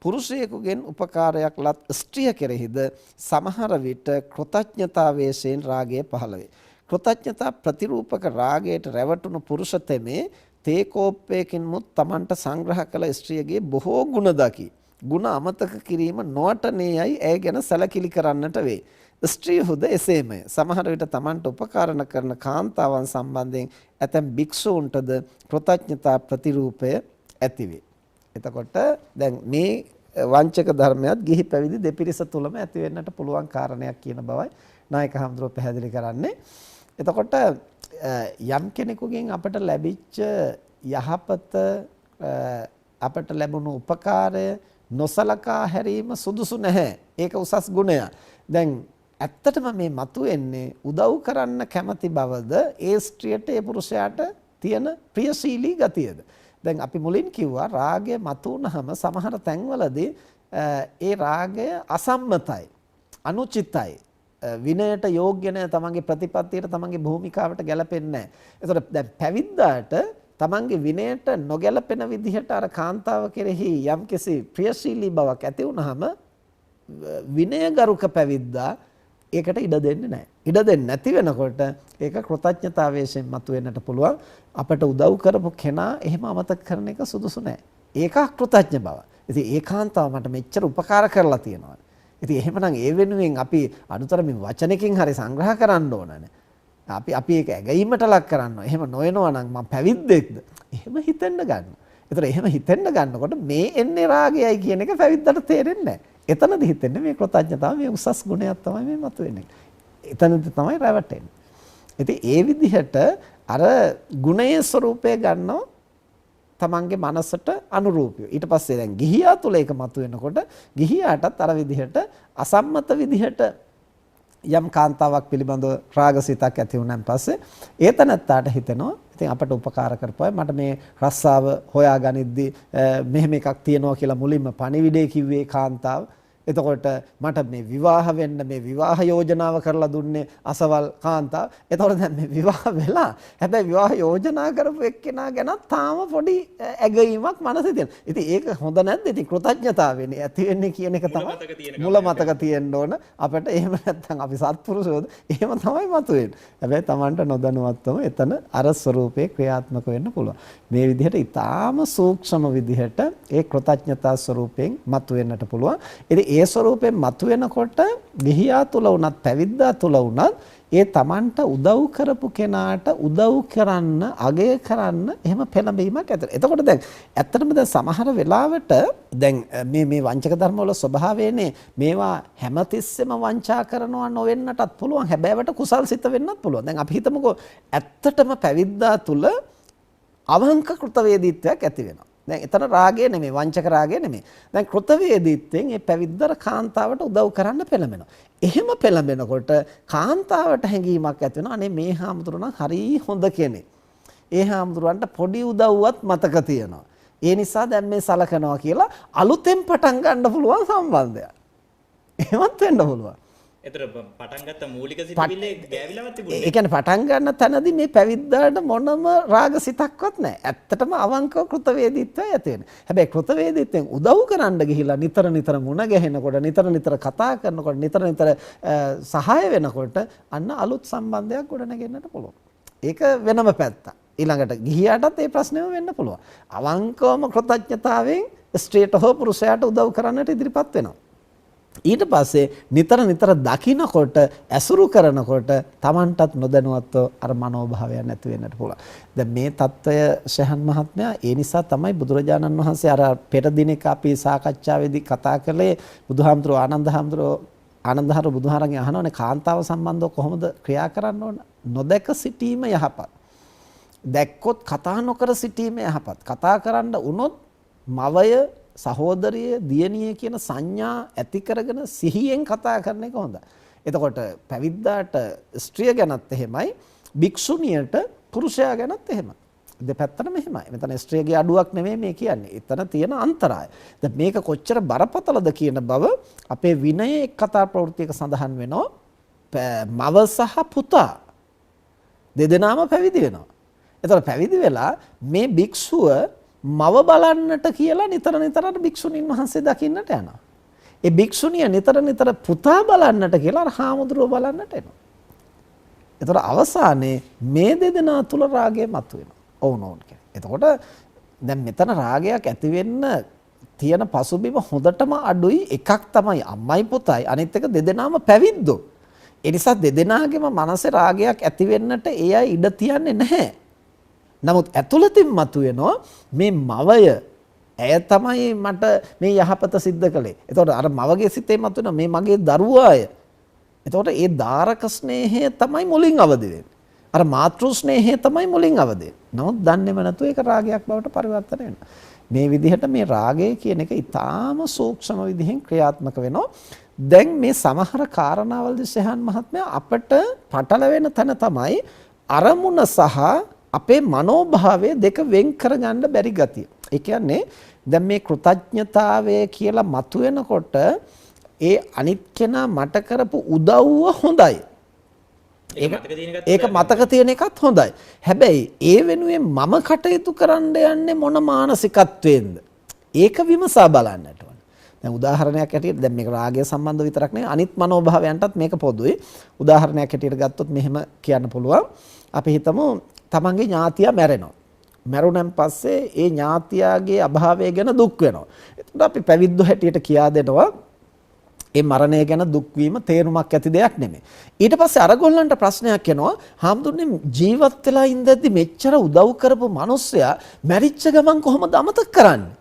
පුරුෂයෙකුගෙන් උපකාරයක් ලත් ස්ත්‍රිය කෙරෙහිද සමහර විට කෘතඥතාවයෙන් රාගය පහළ වේ. කෘතඥතා ප්‍රතිරූපක රාගයට රැවටුණු පුරුෂ තෙමේ තේ කෝප්පයකින් මුත් Tamanට සංග්‍රහ කළ ස්ත්‍රියගේ බොහෝ ගුණ දකි. ගුණ අමතක කිරීම නොවටනේයයි ඇය ගැන සැලකිලි කරන්නට වේ. ස්ත්‍රියහුද එසේමය. සමහර විට Tamanට උපකාරණ කරන කාන්තාවන් සම්බන්ධයෙන් ඇතැම් භික්ෂූන්ටද කෘතඥතා ප්‍රතිරූපය ඇතිවේ. එතකොට දැන් මේ වංචක ධර්මයක් ගිහි පැවිදි දෙපිරිස තුලම ඇති වෙන්නට පුළුවන් කාරණයක් කියන බවයි නායක හඳුරෝ පැහැදිලි කරන්නේ. එතකොට යම් කෙනෙකුගෙන් අපට ලැබිච්ච යහපත අපට ලැබුණු උපකාරය නොසලකා හැරීම සුදුසු නැහැ. ඒක උසස් ගුණයක්. දැන් ඇත්තටම මේ මතුවෙන්නේ උදව් කරන්න කැමති බවද ඒ ස්ත්‍රියට ඒ පුරුෂයාට තියෙන ප්‍රියශීලී ගතියද. දැන් අපි මුලින් කිව්වා රාගය මතුවනහම සමහර තැන්වලදී ඒ රාගය අසම්මතයි, අනුචිතයි, විනයට යෝග්‍ය නැහැ, තමන්ගේ ප්‍රතිපත්තියට තමන්ගේ භූමිකාවට ගැලපෙන්නේ නැහැ. ඒතකොට දැන් පැවිද්දාට තමන්ගේ විනයට නොගැලපෙන විදිහට අර කාන්තාව කෙරෙහි යම්කිසි ප්‍රියශීලී බවක් ඇති වුනහම විනයගරුක පැවිද්දා ඒකට ඉඩ දෙන්නේ නැහැ. ඉඩ දෙන්නේ නැති වෙනකොට ඒක කෘතඥතාවයෙන් මතුවෙන්නට පුළුවන්. අපට උදව් කරපු කෙනා එහෙම අමතක කරන එක සුදුසු නැහැ. ඒක අකෘතඥ බව. ඉතින් ඒ කාන්තාව මට මෙච්චර උපකාර කරලා තියෙනවා. ඉතින් එහෙමනම් ඒ වෙනුවෙන් අපි අනුතරමින් වචනකින් හරි සංග්‍රහ කරන්න ඕනනේ. අපි ඒක ඇගීමට ලක් කරනවා. එහෙම නොවනවා නම් මම පැවිද්දෙක්ද? එහෙම හිතෙන්න ගන්න. ඒතර එහෙම හිතෙන්න ගන්නකොට මේ එන්නේ රාගයයි කියන එක පැවිද්දට තේරෙන්නේ නැහැ. එතනද හිතෙන්නේ මේ කෘතඥතාව මේ උසස් ගුණයක් තමයි මේ මතුවෙන්නේ. එතනද තමයි රැවටෙන්නේ. ඉතින් ඒ විදිහට අර ගුණයේ ස්වરૂපය ගන්නව තමන්ගේ මනසට අනුරූපීව. ඊට පස්සේ දැන් ගිහියා තුල ඒක මතුවෙනකොට ගිහියාටත් අර විදිහට අසම්මත විදිහට යම් කාන්තාවක් පිළිබඳව රාගසිතක් ඇති වුණාන් පස්සේ ඒතනත්තාට හිතෙනවා ඉතින් අපට උපකාර කරපුවා මට මේ රස්සාව හොයාගනිද්දි මෙහෙම එකක් තියෙනවා කියලා මුලින්ම පණිවිඩය කිව්වේ කාන්තාව. එතකොට මට මේ විවාහ වෙන්න මේ විවාහ යෝජනාව කරලා දුන්නේ අසවල් කාන්තාව. එතකොට දැන් මේ විවාහ වෙලා හැබැයි විවාහ යෝජනා කරපු එක්කෙනා ගැන තාම පොඩි ඇගීමක් මනසේ තියෙනවා. ඉතින් ඒක හොඳ නැද්ද? ඉතින් කෘතඥතාවයනේ ඇති වෙන්නේ කියන එක තමයි මුල මතක තියෙන්න ඕන. අපිට එහෙම නැත්නම් අපි සත්පුරුෂයෝද එහෙම තමයි මතුවෙන්නේ. හැබැයි Tamanට නොදැනුවත්වම එතන අර ස්වરૂපේ ක්‍රියාත්මක වෙන්න පුළුවන්. මේ විදිහට ඊටාම සූක්ෂම විදිහට ඒ කෘතඥතා ස්වરૂපයෙන් මතුවෙන්නට පුළුවන්. ඉතින් ඒ ස්වરૂපයෙන් මතුවෙනකොට ගිහියා තුල වුණත් පැවිද්දා තුල වුණත් ඒ Tamanට උදව් කරපු කෙනාට උදව් කරන්න අගය කරන්න එහෙම පෙළඹීමක් ඇති. එතකොට දැන් ඇත්තටම දැන් සමහර වෙලාවට දැන් මේ වංචක ධර්ම වල ස්වභාවයනේ මේවා හැමතිස්සෙම වංචා කරනවා නොවෙන්නටත් පුළුවන්. හැබැයිවට කුසල් සිත වෙන්නත් පුළුවන්. දැන් අපි හිතමුකෝ ඇත්තටම පැවිද්දා තුල අවංක කෘතවේදීත්වයක් ඇති වෙනවා. දැන් එතන රාගය නෙමෙයි වංචක රාගය නෙමෙයි. දැන් කෘතවේදීත්වයෙන් මේ පැවිද්දර කාන්තාවට උදව් කරන්න පෙළඹෙනවා. එහෙම පෙළඹෙනකොට කාන්තාවට හැඟීමක් ඇති වෙනවා. අනේ මේ හාමුදුරුවෝ නම් හරි හොඳ කෙනෙක්. ඒ හාමුදුරුවන්ට පොඩි උදව්වක් මතක තියෙනවා. ඒ නිසා දැන් මේ සලකනවා කියලා අලුතෙන් පටන් ගන්න පුළුවන් සම්බන්ධයක්. එහෙමත් වෙන්න පුළුවන්. ඒතර පටන් ගත්ත මූලික සිතිවිල්ලේ ගෑවිලවත් තිබුණේ. ඒ කියන්නේ පටන් ගන්න තැනදී මේ පැවිද්දාට මොනම රාගසිතක්වත් නැහැ. ඇත්තටම අවංකව කෘතවේදීත්වය ඇති වෙන. හැබැයි කෘතවේදීත්වයෙන් උදව් කරන්න ගිහිලා නිතර මුණ ගැහෙනකොට නිතර කතා කරනකොට නිතර සහාය වෙනකොට අන්න අලුත් සම්බන්ධයක් ගොඩනගෙන්නට පුළුවන්. ඒක වෙනම පැත්තක්. ඊළඟට ගිහියාටත් ඒ ප්‍රශ්නේම වෙන්න පුළුවන්. අවංකවම කෘතඥතාවයෙන් ස්ත්‍රියට හෝ පුරුෂයාට උදව් කරන්නට ඉදිරිපත් වෙනවා. ඊට පස්සේ නිතර දකින්නකොට ඇසුරු කරනකොට Tamanටත් නොදැනුවත්ව අර මනෝභාවයන් නැති වෙන්නට පුළුවන්. දැන් මේ తত্ত্বය ශහන් මහත්මයා ඒ නිසා තමයි බුදුරජාණන් වහන්සේ අර පෙර දිනක අපි සාකච්ඡාවේදී කතා කළේ බුදුහාමුදුරුවෝ ආනන්දහර බුදුහාරගෙන් අහනවානේ කාන්තාව සම්බන්ධව කොහොමද ක්‍රියා කරන්න ඕන? නොදැක සිටීම යහපත්. දැක්කොත් කතා නොකර සිටීම යහපත්. කතා කරන්න වුණොත් මවය සහෝදරිය දියණිය කියන සංඥා ඇති කරගෙන සිහියෙන් කතා කරන එක හොඳයි. එතකොට පැවිද්දාට ස්ත්‍රිය ගැනත් එහෙමයි භික්ෂුණියට පුරුෂයා ගැනත් එහෙමයි. දෙපැත්තටම එහෙමයි. මෙතන ස්ත්‍රියගේ අඩුවක් නෙමෙයි මේ කියන්නේ. එතන තියෙන අන්තරාය. දැන් මේක කොච්චර බරපතලද කියන බව අපේ විනයේ එක් කතා ප්‍රවෘත්තියක සඳහන් වෙනවා. මව සහ පුතා දෙදෙනාම පැවිදි වෙනවා. එතකොට පැවිදි වෙලා මේ භික්ෂුව මව බලන්නට කියලා නිතර භික්ෂුණීන් වහන්සේ දකින්නට යනවා. ඒ භික්ෂුණිය නිතර පුතා බලන්නට කියලා අර හාමුදුරුව බලන්නට එනවා. එතකොට අවසානයේ මේ දෙදෙනා තුල රාගය මතුවෙනවා. ඔවුනෝන් කියන්නේ. එතකොට දැන් මෙතන රාගයක් ඇති වෙන්න තියෙන පසුබිම හොඳටම අඩුයි. එකක් තමයි අම්මයි පුතයි. අනිත් එක දෙදෙනාම පැවිද්දෝ. ඒ නිසා දෙදෙනාගේම මනසේ රාගයක් ඇති වෙන්නට ඒ අය ඉඩ තියන්නේ නැහැ. නමුත් ඇතුළතින් මතුවෙනවා මේ මවය ඇය තමයි මට මේ යහපත සිද්ධ කළේ. එතකොට අර මවගේ සිතේ මතුවෙන මේ මගේ දරුවාය. එතකොට ඒ දාරක ස්නේහය තමයි මුලින් අවදි වෙන්නේ. අර මාතෘ ස්නේහය තමයි මුලින් අවදි වෙන්නේ. නමුත් දන්නේම නැතුව ඒක රාගයක් බවට පරිවර්තන වෙනවා. මේ විදිහට මේ රාගය කියන එක ඊටාම සූක්ෂම විදිහෙන් ක්‍රියාත්මක වෙනවා. දැන් මේ සමහර කාරණාවලදී සහන් මහත්මයා අපට පටලවෙන තැන තමයි අරමුණ සහ අපේ මනෝභාවය දෙක වෙන් කරගන්න බැරි ගතිය. ඒ කියන්නේ දැන් මේ කෘතඥතාවය කියලා මතුවෙනකොට ඒ අනිත් කෙනා මට කරපු උදව්ව හොඳයි. ඒක මතක තියෙන එකත් හොඳයි. හැබැයි ඒ වෙනුවෙන් මම කටයුතු කරන්න යන්නේ මොන මානසිකත්වයෙන්ද? ඒක විමසා බලන්නට ඕන. දැන් උදාහරණයක් ඇටියට දැන් මේක රාගය සම්බන්ධ විතරක් නෙවෙයි අනිත් මනෝභාවයන්ටත් මේක පොදුයි. උදාහරණයක් ඇටියට ගත්තොත් මෙහෙම කියන්න පුළුවන්. අපි හිතමු තමන්ගේ ඥාතියා මැරෙනවා. මැරුණන් පස්සේ ඒ ඥාතියාගේ අභාවය ගැන දුක් වෙනවා. එතකොට අපි පැවිද්දෝ හැටියට කියා දෙනවා ඒ මරණය ගැන දුක් වීම තේරුමක් ඇති දෙයක් නෙමෙයි. ඊට පස්සේ අරගොල්ලන්ට ප්‍රශ්නයක් එනවා. හාමුදුරනේ ජීවත් වෙලා ඉඳද්දි මෙච්චර උදව් කරපු මිනිස්සයා මැරිච්ච ගමන් කොහොමද අමතක කරන්නේ?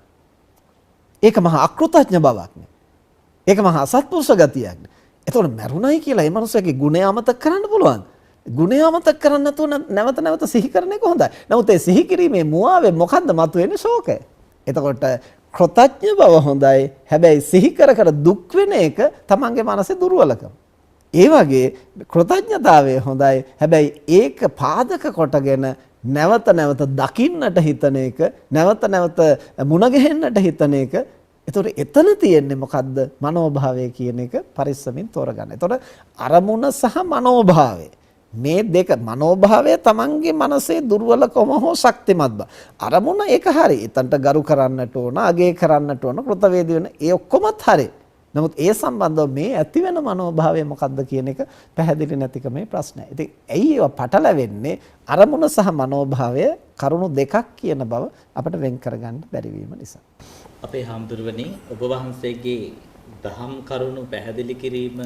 ඒක මහා අකෘතඥ බවක් නේ. ඒක මහා අසත්පුරුෂ ගතියක් නේ. එතකොට මැරුණයි කියලා මේ මිනිස්සයාගේ ගුණය අමතක කරන්න පුළුවන්ද? ගුණය අමතක කරන්න නැතුව නැවත සිහි කරන එක හොඳයි. නමුත් ඒ සිහි කිරීමේ මුවාවේ මොකද්ද මතුවෙන්නේ? ශෝකය. එතකොට කෘතඥ බව හොඳයි. හැබැයි සිහි කර දුක් වෙන එක තමන්ගේ මනසේ දුර්වලකම. ඒ වගේ කෘතඥතාවය හොඳයි. හැබැයි ඒක පාදක කොටගෙන නැවත දකින්නට හිතන එක, නැවත මුණ ගැහෙන්නට හිතන එක එතකොට එතන තියෙන්නේ මොකද්ද? මනෝභාවය කියන එක පරිස්සමින් තෝරගන්න. එතකොට අරමුණ සහ මනෝභාවය මේ දෙක මනෝභාවය තමන්ගේ මනසේ දුර්වලකම හෝ ශක්තිමත් බව. අරමුණ ඒක හරි. එතනට ගරු කරන්නට ඕන, අගය කරන්නට ඕන, කෘතවේදී වෙන ඒ ඔක්කොමත් හරි. නමුත් ඒ සම්බන්ධව මේ ඇති වෙන මනෝභාවය මොකක්ද කියන එක පැහැදිලි නැතිකමේ ප්‍රශ්නය. ඉතින් ඇයි ඒවා පටලැවෙන්නේ? අරමුණ සහ මනෝභාවය කරුණු දෙකක් කියන බව අපිට වෙන් කරගන්න බැරි වීම නිසා. අපේ හාමුදුරුවනේ ඔබ වහන්සේගේ දහම් කරුණු පැහැදිලි කිරීම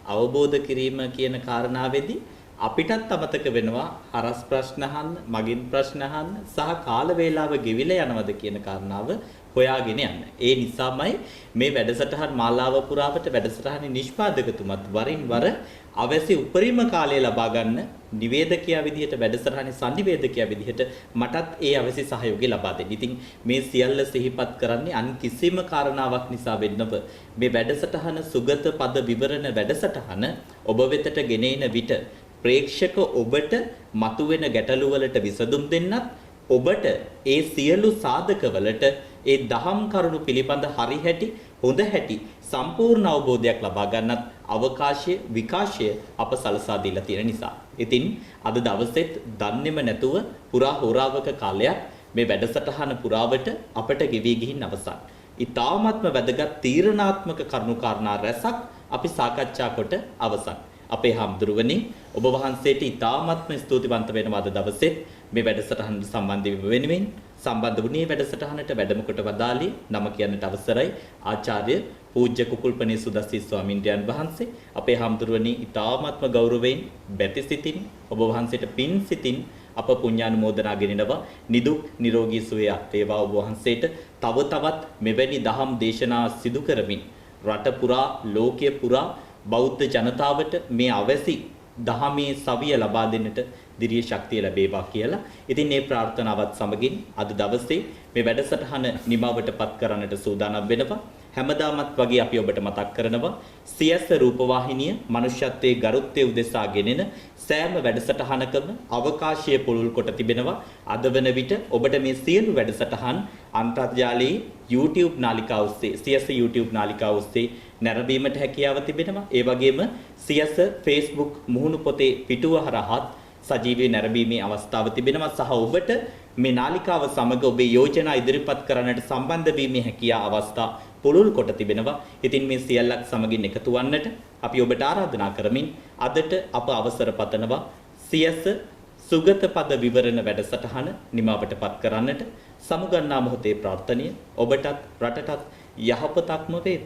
අවබෝධ කිරීම කියන කාරණාවේදී අපිටත් අමතක වෙනවා හරස් ප්‍රශ්න අහන්න, මගින් ප්‍රශ්න අහන්න සහ කාල වේලාව ගෙවිලා යනවද කියන කාරණාව හොයාගෙන යන්න. ඒ නිසාමයි මේ වැඩසටහන් මාලාව පුරාවට වැඩසටහනේ නිෂ්පාදකතුමත් වරින් වර අවැසි උපරිම කාලය ලබා ගන්න නිවේදකයා විදිහට වැඩසටහනේ සංනිවේදකයා විදිහට මටත් ඒ අවැසි සහයෝගය ලබා දෙන්න. ඉතින් මේ සියල්ල සිහිපත් කරන්නේ අන් කිසිම කාරණාවක් නිසා වෙන්නව මේ වැඩසටහන සුගත පද විවරණ වැඩසටහන ඔබ වෙතට ගෙනෙන විට ප්‍රේක්ෂක ඔබට මතුවෙන ගැටලු වලට විසඳුම් දෙන්නත් ඔබට ඒ සියලු සාධකවලට ඒ දහම් කරුණු පිළිබඳ හරි හැටි හොඳ හැටි සම්පූර්ණ අවබෝධයක් ලබා ගන්නත් අවකාශය විකාශය අප සලසා දීලා තියෙන නිසා. ඉතින් අද දවසෙත් දන්නේම නැතුව පුරා හෝරාවක කාලයක් මේ වැඩසටහන පුරාවට අපට ගෙවි ගිහින් අවසන්. ඊ타ත්ම වැදගත් තීරණාත්මක කරුණු කාරණා රැසක් අපි සාකච්ඡා කොට අවසන්. අපේ හාමුදුරුවනේ ඔබ වහන්සේට ඊ타ත්ම ස්තුතිවන්ත වෙනවා අද දවසේ මේ වැඩසටහනට සම්බන්ධ වීම වෙනුවෙන් සම්බන්ධ වුණේ වැඩසටහනට වැඩම කොට වදාළේ නම කියන්නට අවසරයි ආචාර්ය පූජ්‍ය කුකුල්පනේ සුදස්සී ස්වාමීන් වහන්සේ. අපේ හාමුදුරුවනේ ඊ타ත්ම ගෞරවයෙන් බැති සිතින් ඔබ වහන්සේට පින් සිතින් අප පුණ්‍යානුමෝදනා ගෙනෙනවා. නිදුක් නිරෝගී සුවය වේවා ඔබ වහන්සේට. තව තවත් මෙවැනි දහම් දේශනා සිදු කරමින් රට පුරා ලෝකයේ පුරා බෞද්ධ ජනතාවට මේ අවැසි දහමේ සවිය ලබා දෙන්නට දිරිය ශක්තිය ලැබේවා කියලා. ඉතින් මේ ප්‍රාර්ථනාවත් සමගින් අද දවසේ මේ වැඩසටහන නිමවටපත් කරන්නට සූදානම් වෙනවා. හැමදාමත් වගේ අපි ඔබට මතක් කරනවා CS රූපවාහිනිය මනුෂ්‍යත්වයේ ගරුත්වය උදෙසා ගෙනෙන සෑම වැඩසටහනකම අවකාශය පුළුල් කොට තිබෙනවා. අද වන විට ඔබට මේ සියලු වැඩසටහන් අන්තර්ජාලයේ YouTube නාලිකාව ඔස්සේ CS YouTube නාලිකාව ඔස්සේ නැරඹීමට හැකියාව තිබෙනවා. ඒ වගේම CS Facebook මුහුණු පොතේ පිටුව හරහා සජීවී නැරඹීමේ අවස්ථාව තිබෙනවා. සහ ඔබට මේ නාලිකාව සමග ඔබේ යෝජනා ඉදිරිපත් කරන්නට සම්බන්ධ වීමේ හැකියාව අවස්ථා පුළුල් කොට තිබෙනවා. ඉතින් මේ සියල්ලක් සමගින් එකතු වන්නට අපි ඔබට ආරාධනා කරමින් අදට අප අවසර පතනවා CS සුගත පද විවරණ වැඩසටහන නිමවටපත් කරන්නට. සමුගන්නා මොහොතේ ප්‍රාර්ථනීය ඔබටත් රටටත් යහපතක්ම වේවා.